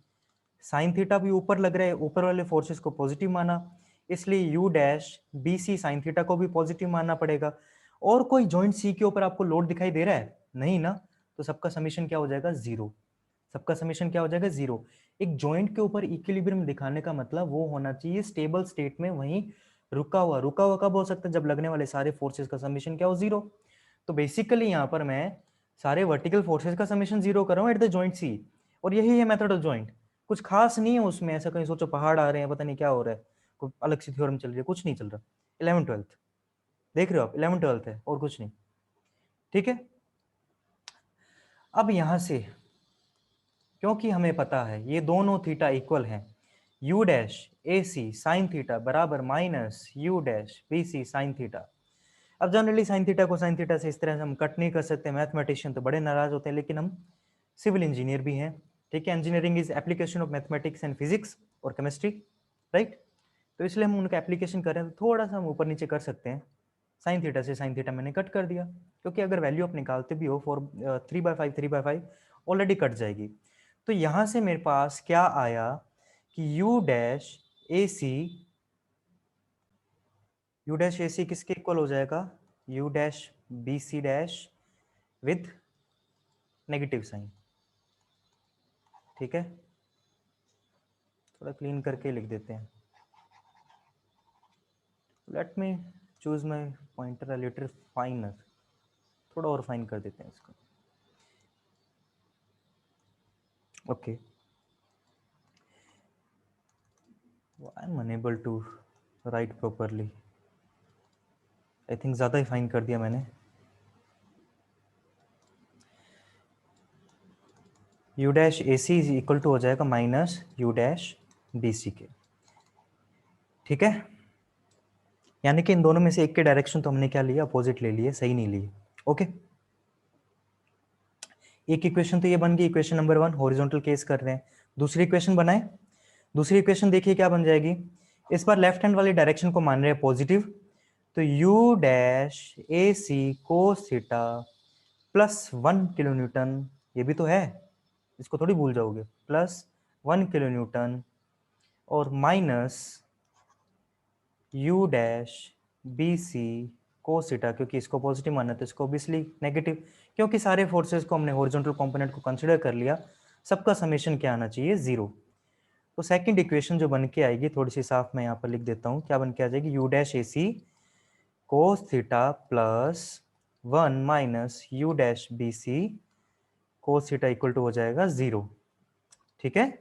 sine theta भी ऊपर लग रहा है, ऊपर वाले फोर्सेस को पॉजिटिव माना, इसलिए u dash B C sine theta को भी पॉजिटिव मानना पड़ेगा। और कोई जॉइंट सी के ऊपर आपको लोड दिखाई दे रहा है, नहीं ना, तो सबका समीशन क्या हो जाएगा, जीरो। सबका समीशन क्या हो जाएगा, जीरो। एक जॉइंट के ऊपर इक्विलिब्रियम दिखाने का मतलब वो होना चाहिए स्टेबल स्टेट में, वहीं रुका हुआ। रुका हुआ कब हो सकता है, जब लगने वाले सारे फोर्सेस का समीशन क्या हो, जीरो। तो बेसिकली यहाँ पर मैं सारे वर्टिकल फोर्सेस का समीशन जीरो कर रहा हूँ एट द जॉइंट सी, और यही है मेथड ऑफ जॉइंट। कुछ खास नहीं है उसमें, ऐसा कहीं सोचो पहाड़ आ रहे हैं, पता नहीं क्या हो रहा है, कोई अलग सी थ्योरम चल रही है, कुछ नहीं चल रहा। 11th 12th देख रहे हो आप, 11th 12th है और कुछ नहीं, ठीक है। अब यहां से क्योंकि हमें पता है ये दोनों थीटा इक्वल हैं, u dash A C sine theta बराबर minus u dash B C sine theta. अब जनरली साइन थीटा को साइन थीटा से इस तरह से हम कट नहीं कर सकते, मैथमेटिशियन तो बड़े नाराज होते हैं, लेकिन हम सिविल इंजीनियर भी हैं, ठीक है। Engineering is application of mathematics and physics और केमिस्ट्री, राइट। तो इसलिए हम उनका एप्लीकेशन कर रहे हैं, तो थोड़ा सा हम ऊपर नीचे कर सकते हैं। साइन थीटा से साइन थीटा मैंने कट कर दिया, क्योंकि अगर वैल्यू आप निकालते भी हो फॉर 3/5 ऑलरेडी कट जाएगी। तो यहाँ से मेरे पास क्या आया कि u dash A C, u dash A C किसके इक्वल हो जाएगा, u dash B C dash with negative sign, ठीक है। थोड़ा क्लीन करके लिख देते हैं। Let me choose my pointer a little finer, थोड़ा और फाइन कर देते हैं इसको, okay. I am unable to write properly, I think ज़्यादा ही फाइन कर दिया मैंने। u dash A C is equal to हो जाएगा minus u dash B C के, ठीक है। यानी कि इन दोनों में से एक के डायरेक्शन तो हमने क्या लिया, अपोजिट ले लिए, सही नहीं लिए, ओके। एक इक्वेशन तो ये बन गई, इक्वेशन नंबर 1, हॉरिजॉन्टल केस कर रहे हैं। दूसरी इक्वेशन बनाए, दूसरी इक्वेशन देखिए क्या बन जाएगी। इस बार लेफ्ट हैंड वाली डायरेक्शन को मान रहे हैं पॉजिटिव, तो u dash A C cos theta plus 1 kilo newton, ये भी तो है, इसको थोड़ी भूल जाओगे, प्लस 1 किलो न्यूटन और minus u dash B C cos theta, क्योंकि इसको पॉजिटिव माना तो इसको ऑब्वियसली नेगेटिव, क्योंकि सारे फोर्सेस को हमने हॉरिजॉन्टल कंपोनेंट को कंसीडर कर लिया, सबका समेशन क्या आना चाहिए, जीरो। तो सेकंड इक्वेशन जो बन के आएगी, थोड़ी सी साफ मैं यहाँ पर लिख देता हूँ, क्या बन के आ जाएगी, u dash A C cos theta plus 1 minus u dash B C cos theta equal to हो जाएगा जीरो, ठीक है।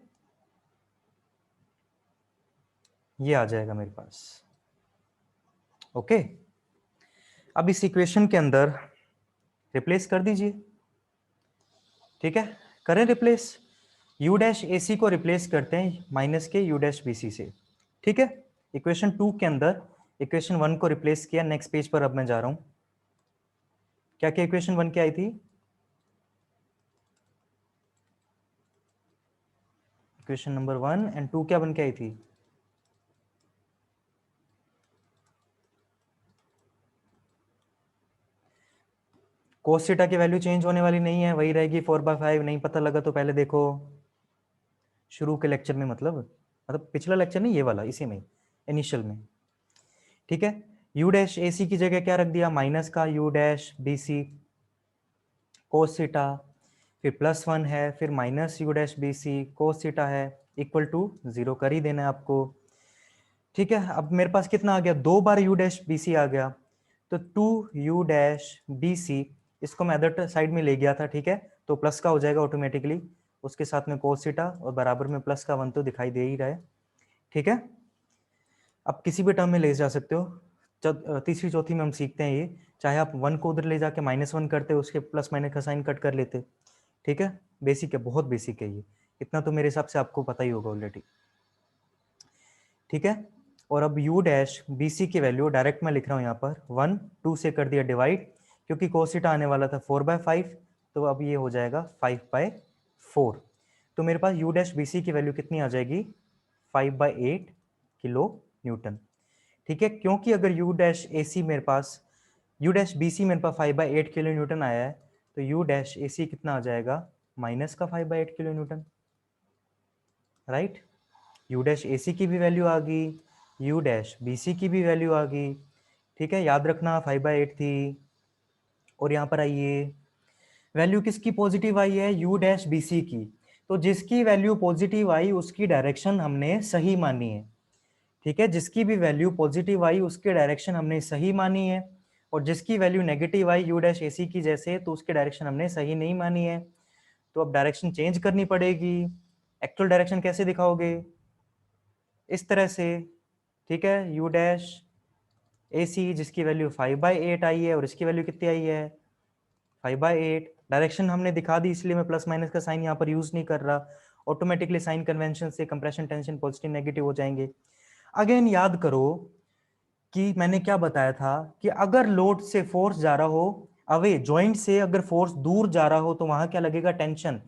ये आ जाएगा मेरे पास, ओके। अब इस इक्वेशन के अंदर रिप्लेस कर दीजिए, ठीक है, करें रिप्लेस। u डैश ए सी को रिप्लेस करते हैं माइनस के u डैश बी सी से, ठीक है। इक्वेशन 2 के अंदर इक्वेशन 1 को रिप्लेस किया, नेक्स्ट पेज पर अब मैं जा रहा हूं। क्या क्या इक्वेशन 1 क्या आई थी, इक्वेशन नंबर 1 एंड 2 क्या बन के आई थी, कोस थीटा की वैल्यू चेंज होने वाली नहीं है, वही रहेगी 4/5। नहीं पता लगा तो पहले देखो शुरू के लेक्चर में, मतलब पिछला लेक्चर नहीं, ये वाला, इसी में इनिशियल में, ठीक है। u डैश ए सी की जगह क्या रख दिया, माइनस का u dash B C cos theta, फिर +1 है, फिर minus U dash B C cos theta है, इक्वल टू 0 कर ही देना है आपको। ठीक है, अब मेरे पास कितना आ गया, 2 बार यू डैश बी सी आ गया, तो 2u डैश बी सी, इसको मैं अदर साइड में ले गया था। ठीक है, तो प्लस का हो जाएगा ऑटोमेटिकली, उसके साथ में कोस थीटा और बराबर में प्लस का 1 तो दिखाई दे ही रहा है। ठीक है, आप किसी भी टर्म में ले जा सकते हो। तीसरी चौथी में हम सीखते हैं ये, चाहे आप 1 को उधर ले जाके -1 करते, उसके प्लस माइनस का साइन कट कर लेते। ठीक है, बेसिक है, बहुत बेसिक है ये, इतना तो मेरे हिसाब से आपको पता ही होगा ऑलरेडी। ठीक है, और अब u डैश बी सी की वैल्यू डायरेक्ट मैं लिख रहा हूँ यहाँ पर 1 2 से कर दिया डिवाइड, क्योंकि कोसिटा आने वाला था 4/5, तो अब ये हो जाएगा 5/4। तो मेरे पास u डैश बी सी की वैल्यू कितनी आ जाएगी, 5/8 किलो न्यूटन। ठीक है, क्योंकि अगर u डैश ए सी मेरे पास, u डैश बी सी मेरे पास 5/8 किलो न्यूटन आया है, तो u डैश ए सी कितना आ जाएगा, माइनस का 5/8 kilo newton. Right, u dash A C की भी वैल्यू आ गई, u डैश बी सी की भी वैल्यू आ गई। ठीक है, याद रखना 5/8 थी। और यहाँ पर आइए, वैल्यू किसकी पॉजिटिव आई है, u डैश बी सी की, तो जिसकी वैल्यू पॉजिटिव आई उसकी डायरेक्शन हमने सही मानी है। ठीक है, जिसकी भी वैल्यू पॉजिटिव आई उसकी डायरेक्शन हमने सही मानी है, और जिसकी value negative I u dash A C की जैसे, तो उसकी डायरेक्शन हमने सही नहीं मानी है। तो अब डायरेक्शन चेंज करनी पड़ेगी। एक्चुअल डायरेक्शन कैसे दिखाओगे, इस तरह से। ठीक है, u डैश ए सी जिसकी वैल्यू 5/8 आई है और इसकी वैल्यू कितनी आई है, 5/8। डायरेक्शन हमने दिखा दी, इसलिए मैं प्लस माइनस का साइन यहाँ पर यूज नहीं कर रहा, ऑटोमेटिकली साइन कन्वेंशन से कंप्रेशन टेंशन पॉजिटिव नेगेटिव हो जाएंगे। अगेन याद करो कि मैंने क्या बताया था, कि अगर लोड से फोर्स जा रहा हो अवे, जॉइंट से अगर फोर्स दूर जा रहा हो, तो वहां क्या लगेगा, टेंशन।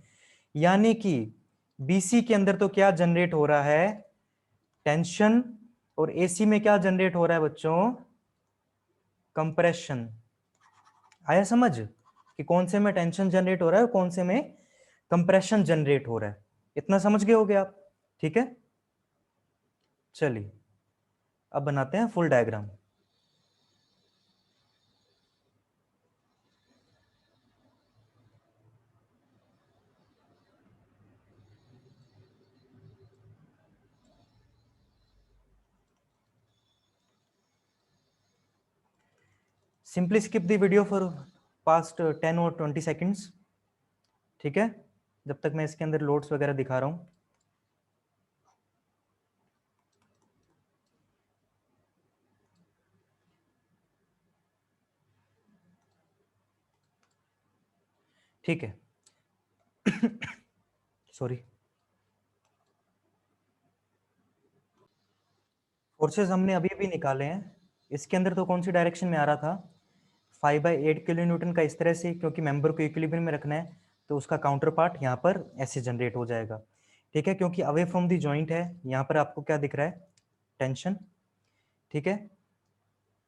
यानी कि बीसी के अंदर तो क्या जनरेट हो रहा है, टेंशन, और एसी में क्या जनरेट हो रहा है बच्चों, कंप्रेशन। आया समझ कि कौन से में टेंशन जनरेट हो रहा है और कौन से में कंप्रेशन जनरेट हो रहा है, इतना समझ गए होगे आप। ठीक है, चलिए अब बनाते हैं full diagram. Simply skip the video for past 10 और 20 सेकेंड्स। ठीक है, जब तक मैं इसके अंदर लोड्स वगैरह दिखा रहा हूं। ठीक है, सॉरी, फोर्सेस हमने अभी अभी निकाले हैं। इसके अंदर तो कौन सी डायरेक्शन में आ रहा था, 5/8 किलो न्यूटन का, इस तरह से, क्योंकि मेंबर को इक्विलिब्रियम में रखना है, तो उसका काउंटर पार्ट यहाँ पर ऐसे जनरेट हो जाएगा। ठीक है, क्योंकि अवे फ्रॉम द जॉइंट है, यहाँ पर आपको क्या दिख रहा है, टेंशन। ठीक है,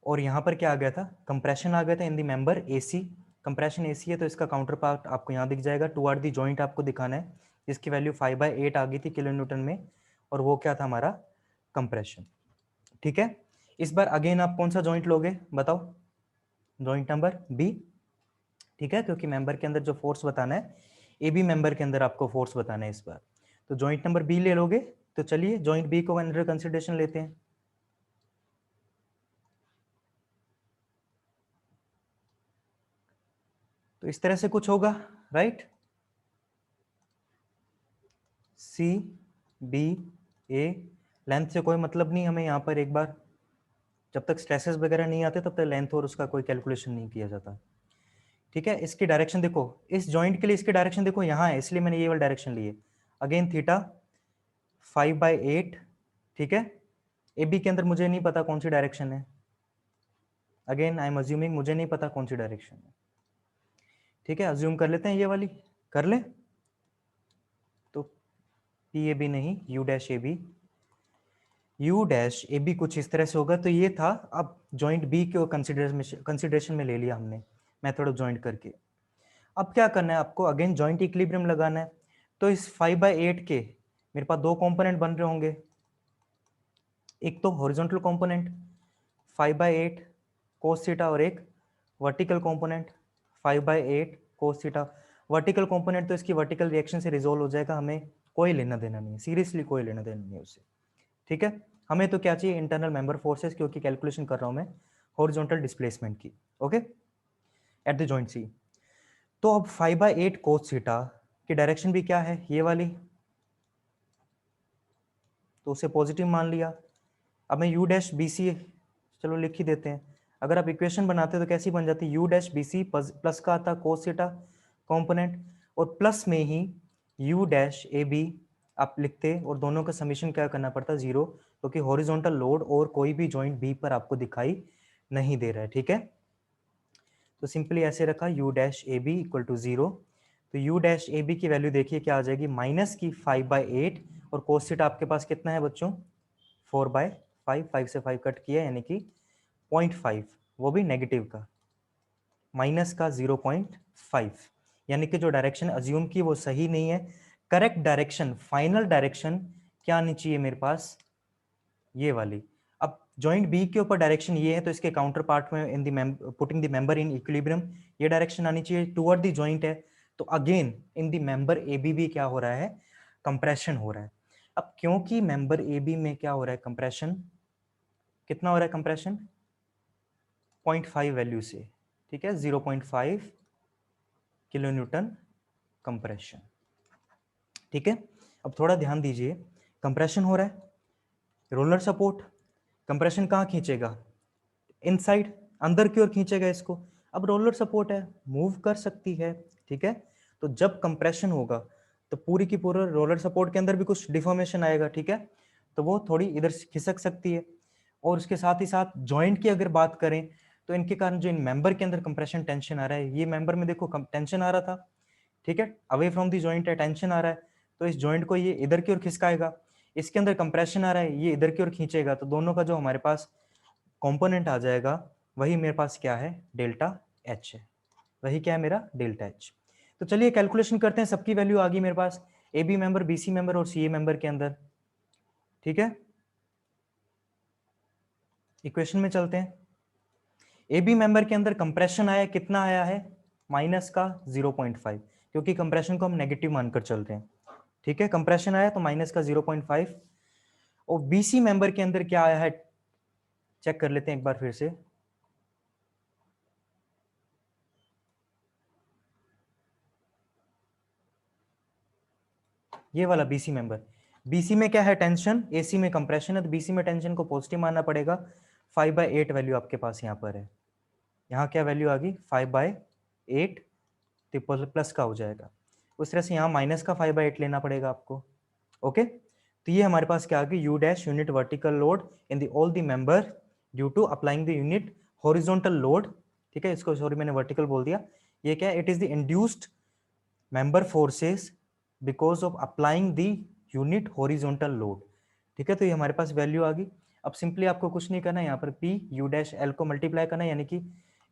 और यहाँ पर क्या आ गया था, कंप्रेशन आ गया था इन the member AC. Compression AC है, तो इसका काउंटर पार्ट आपको यहाँ दिख जाएगा, टुवर्ड द जॉइंट आपको दिखाना है, जिसकी वैल्यू 5/8 आ गई थी किलो न्यूटन में, और वो क्या था, हमारा कंप्रेशन। ठीक है, इस बार अगेन आप कौन सा जॉइंट लोगे बताओ, जॉइंट नंबर बी। ठीक है, क्योंकि मेंबर के अंदर जो फोर्स बताना है, ए बी मेंबर के अंदर आपको फोर्स बताना है इस बार, तो जॉइंट नंबर बी ले लोगे। तो चलिए जॉइंट बी को अंडर कंसिडरेशन लेते हैं। तो इस तरह से कुछ होगा, राइट, सी बी ए, लेंथ से कोई मतलब नहीं हमें यहाँ पर, एक बार जब तक स्ट्रेसेस वगैरह नहीं आते तब तक लेंथ और उसका कोई कैलकुलेशन नहीं किया जाता। ठीक है, इसकी डायरेक्शन देखो, इस जॉइंट के लिए इसकी डायरेक्शन देखो यहाँ है, इसलिए मैंने ये वाली डायरेक्शन ली है। Again theta 5/8। ठीक है, ए बी के अंदर मुझे नहीं पता कौन सी डायरेक्शन है, अगेन आई एम अज्यूमिंग, मुझे नहीं पता कौन सी डायरेक्शन है। ठीक है, अज्यूम कर लेते हैं ये वाली, कर ले, तो पी ए बी नहीं, U dash A B, U dash A B कुछ इस तरह से होगा। तो ये था, अब जॉइंट बी को कंसिडरेशन में ले लिया हमने मेथड ऑफ जॉइंट करके। अब क्या करना है आपको, अगेन जॉइंट इक्विलिब्रियम लगाना है। तो इस 5/8 के मेरे पास दो कंपोनेंट बन रहे होंगे, एक तो हॉरिजॉन्टल कंपोनेंट 5/8 कोस थीटा, और एक vertical component 5/8 cos theta. Vertical component तो इसकी वर्टिकल रिएक्शन से रिजोल्व हो जाएगा, हमें कोई लेना देना नहीं है, सीरियसली कोई लेना देना नहीं है उससे, ठीक है। हमें तो क्या चाहिए, इंटरनल मेंबर फोर्सेस, क्योंकि कैलकुलेशन कर रहा हूं मैं हॉरिजॉन्टल डिस्प्लेसमेंट की, ओके, एट द जॉइंट सी। तो अब 5/8 कोस थीटा की डायरेक्शन भी क्या है, ये वाली, तो उसे पॉजिटिव मान लिया। अब मैं यू डैश बी सी, चलो लिख ही देते हैं। अगर आप इक्वेशन बनाते तो कैसी बन जाती, U dash B C plus का आता कोस थीटा कॉम्पोनेंट, और प्लस में ही यू डैश ए बी आप लिखते, और दोनों का समीशन क्या करना पड़ता, जीरो, क्योंकि हॉरिजॉन्टल लोड और कोई भी जॉइंट बी पर आपको दिखाई नहीं दे रहा है, ठीक है। तो सिंपली ऐसे रखा U dash A B equal to zero. तो यू डैश ए बी की वैल्यू देखिए क्या आ जाएगी, माइनस की 5/8, और कोस थीटा आपके पास कितना है बच्चों, 4/5, 5 से 5 कट किया यानी कि 0.5, वो भी नेगेटिव का, माइनस का 0.5, यानी कि जो डायरेक्शन अज्यूम की वो सही नहीं है। करेक्ट डायरेक्शन, फाइनल डायरेक्शन क्या आनी चाहिए मेरे पास, ये वाली। अब जॉइंट बी के ऊपर डायरेक्शन ये है, तो इसके काउंटर पार्ट में in the putting the member in equilibrium, ये डायरेक्शन आनी चाहिए, टुवर्ड द जॉइंट है। तो again in the member A B भी क्या हो रहा है, कंप्रेशन हो रहा है। अब क्योंकि मेंबर ए बी में क्या हो रहा है, कंप्रेशन, कितना हो रहा है कंप्रेशन, 0.5 वैल्यू से, ठीक है, 0.5 किलो न्यूटन कंप्रेशन, ठीक है। अब थोड़ा ध्यान दीजिए, कंप्रेशन हो रहा है, रोलर सपोर्ट, कंप्रेशन कहाँ खींचेगा, इनसाइड, अंदर की ओर खींचेगा इसको। अब रोलर सपोर्ट है, मूव कर सकती है, ठीक है। तो जब कंप्रेशन होगा तो पूरी की पूरी रोलर सपोर्ट के अंदर भी कुछ डिफॉर्मेशन आएगा, ठीक है, तो वो थोड़ी इधर खिसक सकती है। और उसके साथ ही साथ जॉइंट की अगर बात करें तो इनके कारण जो इन मेंबर के अंदर कंप्रेशन टेंशन आ रहा है, ये मेंबर में देखो टेंशन आ रहा था, ठीक है, अवे फ्रॉम दी जॉइंट है, टेंशन आ रहा है, तो इस जॉइंट को ये इधर की ओर खिसकाएगा, इसके अंदर कंप्रेशन आ रहा है, ये इधर की ओर खींचेगा, तो दोनों का जो हमारे पास कंपोनेंट आ जाएगा वही मेरे पास क्या है, डेल्टा एच है, वही क्या है मेरा, डेल्टा एच। तो चलिए कैलकुलेशन करते हैं, सबकी वैल्यू आ गई मेरे पास, A B member, B C member और सी ए मेंबर के अंदर, ठीक है। इक्वेशन में चलते हैं। ए बी मेंबर के अंदर कंप्रेशन आया, कितना आया है, माइनस का 0.5, क्योंकि कंप्रेशन को हम नेगेटिव मानकर चलते हैं, ठीक है। कंप्रेशन आया तो माइनस का 0.5। और बीसी मेंबर के अंदर क्या आया है, चेक कर लेते हैं एक बार फिर से। ये वाला बीसी मेंबर, बीसी में क्या है, टेंशन, एसी में कंप्रेशन है, तो बीसी में टेंशन को पॉजिटिव मानना पड़ेगा। 5/8 वैल्यू आपके पास यहाँ पर है, यहाँ क्या वैल्यू आ गई, 5/8, तो प्लस का हो जाएगा। उस तरह से यहाँ माइनस का 5/8 लेना पड़ेगा आपको, ओके। तो ये हमारे पास क्या आ गई, U dash unit vertical load in the all the member due to applying the unit horizontal load, ठीक है, इसको सॉरी मैंने वर्टिकल बोल दिया। ये क्या है, it is the induced member forces because of applying the unit horizontal load, ठीक है। तो ये हमारे पास वैल्यू आ गई। अब सिंपली आपको कुछ नहीं करना है, यहाँ पर पी यू डैश एल को मल्टीप्लाई करना है, यानी कि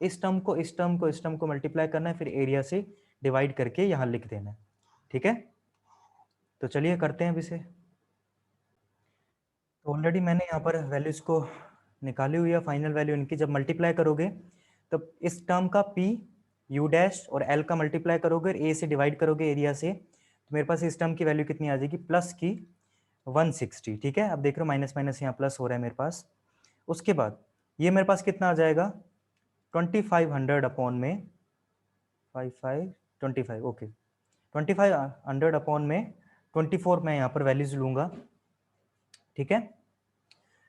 इस टर्म को इस टर्म को इस टर्म को मल्टीप्लाई करना है, फिर एरिया से डिवाइड करके यहाँ लिख देना है, ठीक है। तो चलिए करते हैं अब इसे। तो ऑलरेडी मैंने यहाँ पर वैल्यूज को निकाली हुई है, फाइनल वैल्यू इनकी जब मल्टीप्लाई करोगे तब इस टर्म का पी यू डैश और एल का मल्टीप्लाई करोगे, ए से डिवाइड करोगे एरिया से, तो मेरे पास इस टर्म की वैल्यू कितनी आ जाएगी, प्लस की 160, ठीक है। अब देख रहे हो माइनस माइनस यहाँ प्लस हो रहा है मेरे पास। उसके बाद ये मेरे पास कितना आ जाएगा, 2500 अपॉन में 25 ओके, 2500 अपॉन में 24 मैं यहाँ पर वैल्यूज लूंगा, ठीक है।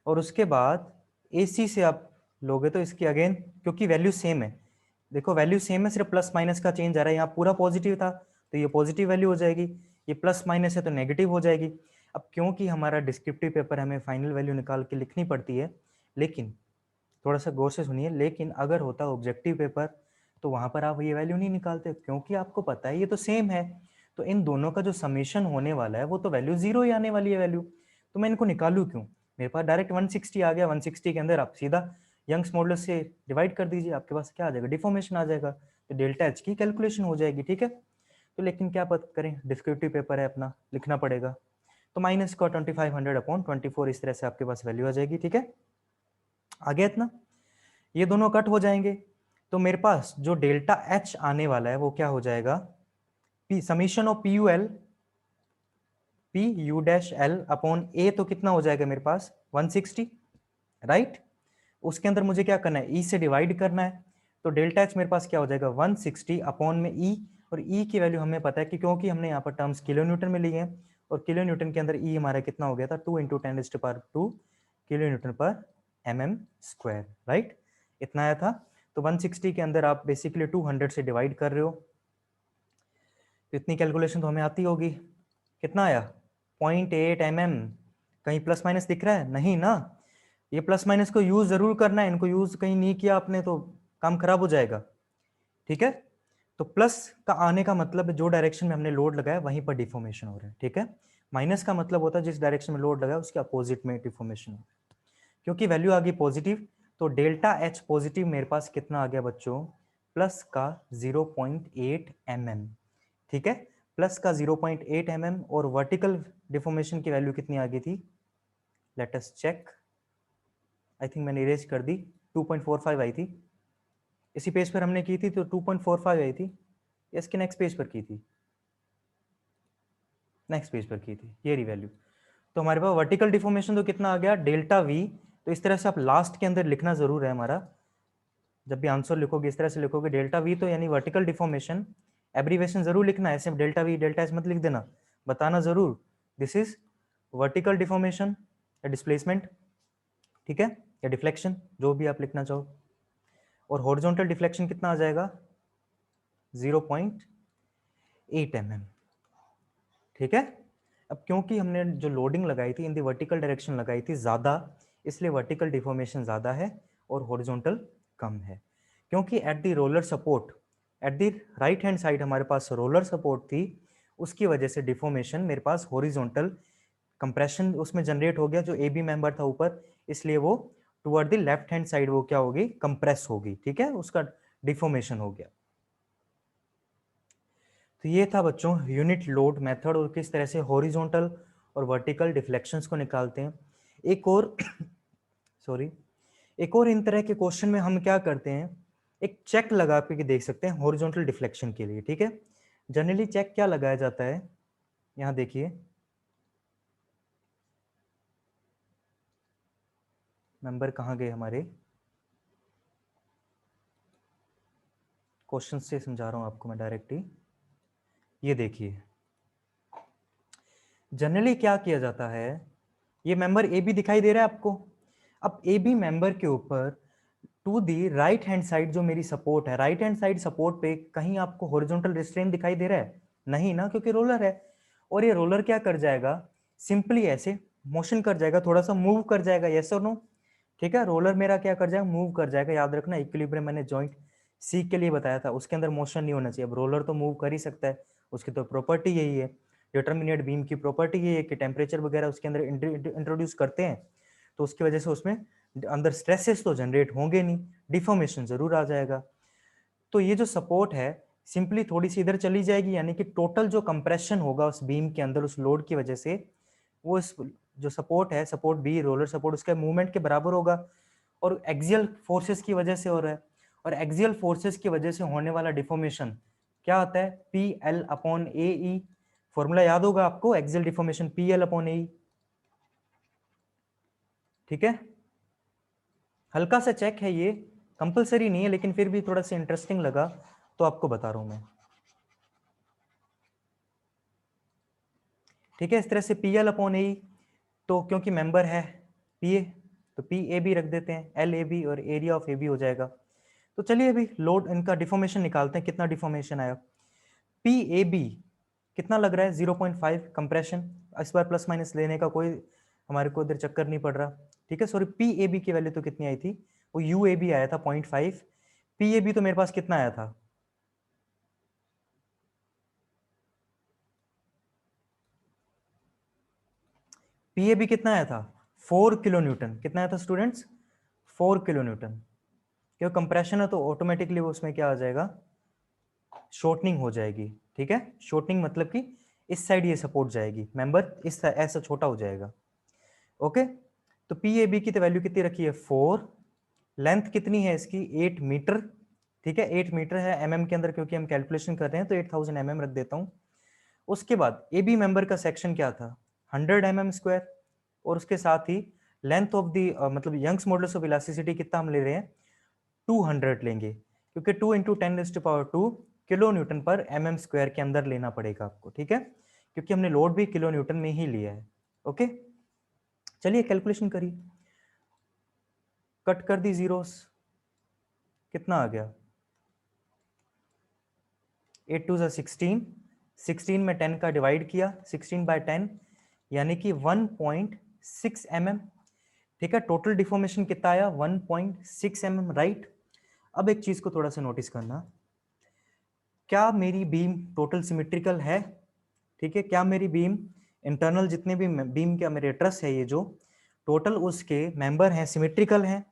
और उसके बाद AC से आप लोगे तो इसकी अगेन, क्योंकि वैल्यू सेम है, देखो वैल्यू सेम है, सिर्फ प्लस माइनस का चेंज आ रहा है, यहाँ पूरा पॉजिटिव था तो ये पॉजिटिव वैल्यू हो जाएगी, ये प्लस माइनस है तो नेगेटिव हो जाएगी। अब क्योंकि हमारा डिस्क्रिप्टिव पेपर हमें फाइनल वैल्यू निकाल के लिखनी पड़ती है, लेकिन थोड़ा सा गौर से सुनिए, लेकिन अगर होता ऑब्जेक्टिव पेपर तो वहां पर आप ये वैल्यू नहीं निकालते, क्योंकि आपको पता है ये तो सेम है, तो इन दोनों का जो समेशन होने वाला है वो तो वैल्यू जीरो ही आने वाली है वैल्यू, तो मैं इनको निकालू क्यों, मेरे पास डायरेक्ट 160 आ गया, 160 के अंदर आप सीधा यंग्स मॉडुलस से डिवाइड कर दीजिए, आपके पास क्या आ जाएगा, डिफॉर्मेशन आ जाएगा, तो डेल्टा एच की कैलकुलेशन हो जाएगी, ठीक है। तो लेकिन क्या पता करें, डिस्क्रिप्टिव पेपर है अपना, लिखना पड़ेगा। तो माइनस का 2500 अपॉन 24, इस तरह से आपके पास वैल्यू आ जाएगी, ठीक है। आ गया इतना, ये दोनों कट हो जाएंगे, तो मेरे पास जो डेल्टा एच आने वाला है वो क्या हो जाएगा, P summation of P U L, P U dash L upon A, तो कितना हो जाएगा मेरे पास 160, राइट। उसके अंदर मुझे क्या करना है, ई से डिवाइड करना है, तो डेल्टा एच मेरे पास क्या हो जाएगा 160 अपॉन में ई, और ई की वैल्यू हमें पता है कि क्योंकि हमने यहाँ पर टर्म्स किलो न्यूटन में ली है, और किलो न्यूटन के अंदर ई हमारा कितना हो गया था 2 × 10⁻² किलो न्यूटन पर mm स्क्वायर, राइट, इतना आया था। तो 160 के अंदर आप बेसिकली 200 से डिवाइड कर रहे हो, तो इतनी कैलकुलेशन तो हमें आती होगी। कितना आया 0.8 mm, कहीं प्लस माइनस दिख रहा है नहीं ना, ये प्लस माइनस को यूज जरूर करना है, इनको यूज कहीं नहीं किया आपने तो काम खराब हो जाएगा, ठीक है। तो प्लस का आने का मतलब जो डायरेक्शन में हमने लोड लगाया वहीं पर डिफॉर्मेशन हो रहा है, ठीक है। माइनस का मतलब होता है जिस डायरेक्शन में लोड लगाया उसके अपोजिट में डिफॉर्मेशन हो रहा है। क्योंकि वैल्यू आ गई पॉजिटिव, तो डेल्टा एच पॉजिटिव मेरे पास कितना आ गया बच्चों, प्लस का 0.8 mm, ठीक है, प्लस का 0.8 mm, और वर्टिकल डिफॉर्मेशन की वैल्यू कितनी आ गई थी, let us check, I think मैंने इरेज कर दी, 2.45 आई थी। इसी पेज पर हमने की थी तो 2.45 आई थी, इसके नेक्स्ट पेज पर की थी, नेक्स्ट पेज पर की थी, ये रही वैल्यू। तो हमारे पास वर्टिकल डिफॉर्मेशन तो कितना आ गया डेल्टा वी, तो इस तरह से आप लास्ट के अंदर लिखना जरूर है हमारा, जब भी आंसर लिखोगे इस तरह से लिखोगे डेल्टा वी, तो यानी वर्टिकल डिफॉर्मेशन, एब्रीवेशन जरूर लिखना है, ऐसे डेल्टा वी डेल्टा एस मत लिख देना, बताना जरूर दिस इज वर्टिकल डिफॉर्मेशन या डिस्प्लेसमेंट, ठीक है, या डिफ्लेक्शन, जो भी आप लिखना चाहो। और हॉरिजॉन्टल डिफ्लेक्शन कितना आ जाएगा 0.8 mm, ठीक है। अब क्योंकि हमने जो लोडिंग लगाई थी इन दी वर्टिकल डायरेक्शन लगाई थी ज़्यादा, इसलिए वर्टिकल डिफॉर्मेशन ज़्यादा है और हॉरिजॉन्टल कम है। क्योंकि at the roller support, at the right hand side हमारे पास रोलर सपोर्ट थी, उसकी वजह से डिफॉर्मेशन मेरे पास हॉरिजॉन्टल कंप्रेशन उसमें जनरेट हो गया, जो ए बी मेंबर था ऊपर, इसलिए वो toward the left hand side वो क्या होगी, कंप्रेस होगी, ठीक है, उसका डिफॉर्मेशन हो गया। तो ये था बच्चों यूनिट लोड मेथड, और किस तरह से हॉरिजॉन्टल और वर्टिकल डिफ्लेक्शंस को निकालते हैं। एक और सॉरी, एक और इन तरह के क्वेश्चन में हम क्या करते हैं, एक चेक लगा के देख सकते हैं हॉरिजॉन्टल डिफ्लेक्शन के लिए, ठीक है। जनरली चेक क्या लगाया जाता है, यहाँ देखिए, नंबर कहाँ गए हमारे, क्वेश्चन से समझा रहा हूँ आपको मैं डायरेक्टली, ये देखिए जनरली क्या किया जाता है, ये मेंबर ए बी दिखाई दे रहा है आपको, अब ए बी मेंबर के ऊपर to the right hand side जो मेरी सपोर्ट है, राइट हैंड साइड सपोर्ट पे कहीं आपको हॉरिजॉन्टल रिस्ट्रेन दिखाई दे रहा है, नहीं ना, क्योंकि रोलर है, और ये रोलर क्या कर जाएगा, सिंपली ऐसे मोशन कर जाएगा, थोड़ा सा मूव कर जाएगा, यस और नो, ठीक है, रोलर मेरा क्या कर जाएगा, मूव कर जाएगा। याद रखना इक्विलिब्रियम मैंने जॉइंट सी के लिए बताया था, उसके अंदर मोशन नहीं होना चाहिए। अब रोलर तो मूव कर ही सकता है, उसकी तो प्रॉपर्टी यही है, डिटर्मिनेट बीम की प्रॉपर्टी यही है कि टेम्परेचर वगैरह उसके अंदर इंट्रोड्यूस करते हैं, तो उसकी वजह से उसमें अंदर स्ट्रेसेस तो जनरेट होंगे नहीं, डिफॉर्मेशन जरूर आ जाएगा। तो ये जो सपोर्ट है सिंपली थोड़ी सी इधर चली जाएगी, यानी कि टोटल जो कंप्रेशन होगा उस बीम के अंदर उस लोड की वजह से, वो इस जो सपोर्ट है, सपोर्ट बी रोलर सपोर्ट, उसके मूवमेंट के बराबर होगा, और एक्सियल फोर्सेस की वजह से हो रहा है, और एक्सियल फोर्सेस की वजह से होने वाला डिफॉर्मेशन क्या आता है, P L upon A E, formula याद होगा आपको, axial deformation P L upon A E, ठीक है। हल्का सा चेक है, ये कंपलसरी नहीं है, लेकिन फिर भी थोड़ा सा इंटरेस्टिंग लगा तो आपको बता रहा हूं मैं, ठीक है। इस तरह से पी एल अपॉन ए, तो क्योंकि मेंबर है पी ए, तो पी ए बी रख देते हैं, एल ए बी, और एरिया ऑफ ए बी हो जाएगा। तो चलिए अभी लोड इनका डिफॉर्मेशन निकालते हैं, कितना डिफॉर्मेशन आया, पी ए बी कितना लग रहा है 0.5 कंप्रेशन, इस बार प्लस माइनस लेने का कोई हमारे को इधर चक्कर नहीं पड़ रहा, ठीक है। सॉरी, पी ए बी की वैल्यू तो कितनी आई थी, वो यू ए बी आया था 0.5, पी ए बी तो मेरे पास कितना आया था, पी ए बी कितना आया था 4 किलो न्यूटन, कितना आया था स्टूडेंट्स 4 किलो न्यूटन, क्योंकि कंप्रेशन है तो ऑटोमेटिकली वो उसमें क्या आ जाएगा, शॉर्टनिंग हो जाएगी, ठीक है। शॉर्टनिंग मतलब कि इस साइड ये सपोर्ट जाएगी, मेंबर इस ऐसा छोटा हो जाएगा, ओके। तो पी ए बी की तो वैल्यू कितनी रखी है 4, लेंथ कितनी है इसकी 8 मीटर, ठीक है, 8 मीटर है, एमएम के अंदर क्योंकि हम कैलकुलेशन कर रहे हैं तो 8000 mm रख देता हूँ, उसके बाद ए बी मेंबर का सेक्शन क्या था 100 mm², और उसके साथ ही लेंथ ऑफ दी मतलब यंग्स मॉडुलस ऑफ इलास्टिसिटी कितना हम ले रहे हैं 200 लेंगे, क्योंकि 2 × 10⁻² किलो न्यूटन पर mm² के अंदर लेना पड़ेगा आपको, ठीक है, क्योंकि हमने लोड भी किलो न्यूटन में ही लिया है। ओके, चलिए कैलकुलेशन करिए, कट कर दी जीरोस, कितना आ गया 8 2 16, 16 में 10 का डिवाइड किया 16/10 यानी कि 1.6 mm, ठीक है। टोटल डिफॉर्मेशन कितना आया 1.6 mm, राइट। अब एक चीज को थोड़ा सा नोटिस करना, क्या मेरी बीम टोटल सिमेट्रिकल है, ठीक है, क्या मेरी बीम इंटरनल जितने भी बीम का मेरे ट्रस है ये जो टोटल उसके मेंबर हैं सिमेट्रिकल हैं,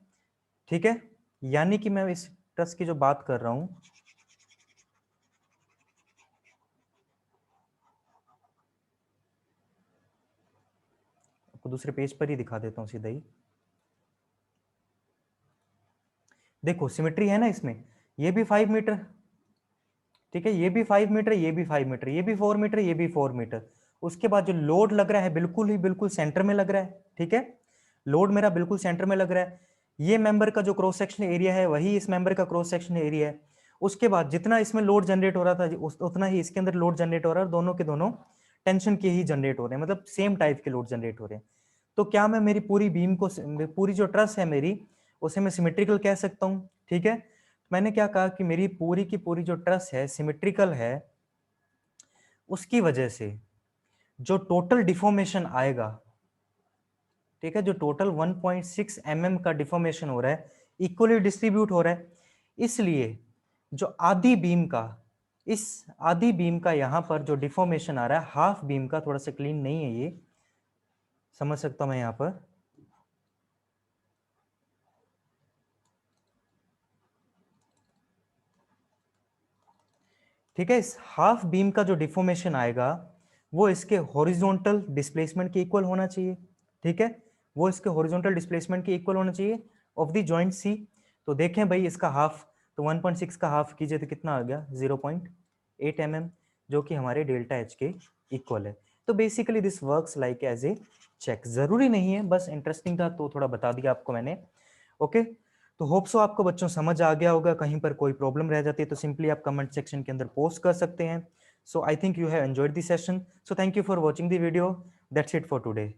ठीक है, यानी कि मैं इस ट्रस की जो बात कर रहा हूं आपको दूसरे पेज पर ही दिखा देता हूं सीधा ही। देखो सिमेट्री है ना इसमें, ये भी 5 मीटर, ठीक है, ये भी 5 मीटर, ये भी 5 मीटर, ये भी 4 मीटर, ये भी 4 मीटर। उसके बाद जो लोड लग रहा है बिल्कुल सेंटर में लग रहा है, ठीक है, लोड मेरा बिल्कुल सेंटर में लग रहा है। ये मेंबर का जो क्रॉस सेक्शन एरिया है वही इस मेंबर का क्रॉस सेक्शन एरिया है। उसके बाद जितना इसमें लोड जनरेट हो रहा था उतना ही इसके अंदर लोड जनरेट हो रहा है, दोनों के दोनों टेंशन के ही जनरेट हो रहे हैं, मतलब सेम टाइप के लोड जनरेट हो रहे हैं। तो क्या मैं मेरी पूरी बीम को, पूरी जो ट्रस है मेरी, उसे मैं सिमेट्रिकल कह सकता हूँ, ठीक है। मैंने क्या कहा कि मेरी पूरी की पूरी जो ट्रस है सिमेट्रिकल है, उसकी वजह से जो टोटल डिफॉर्मेशन आएगा, ठीक है, जो टोटल 1.6 mm का डिफॉर्मेशन हो रहा है इक्वली डिस्ट्रीब्यूट हो रहा है, इसलिए जो आधी बीम का, इस आधी बीम का यहां पर जो डिफॉर्मेशन आ रहा है हाफ बीम का, थोड़ा सा क्लीन नहीं है ये, समझ सकता हूं मैं यहां पर, ठीक है। इस हाफ बीम का जो डिफॉर्मेशन आएगा वो इसके हॉरिजॉन्टल डिस्प्लेसमेंट के इक्वल होना चाहिए, ठीक है, वो इसके हॉरिजॉन्टल डिस्प्लेसमेंट के इक्वल होना चाहिए ऑफ द जॉइंट सी। तो देखें भाई इसका हाफ, तो 1.6 का हाफ कीजिए तो कितना आ गया 0.8 mm, जो कि हमारे डेल्टा एच के इक्वल है। तो basically this works like as a check, जरूरी नहीं है, बस इंटरेस्टिंग था तो थोड़ा बता दिया आपको मैंने। ओके, तो होप सो आपको बच्चों समझ आ गया होगा, कहीं पर कोई प्रॉब्लम रह जाती है तो सिंपली आप कमेंट सेक्शन के अंदर पोस्ट कर सकते हैं। So I think you have enjoyed the session, so thank you for watching the video, that's it for today.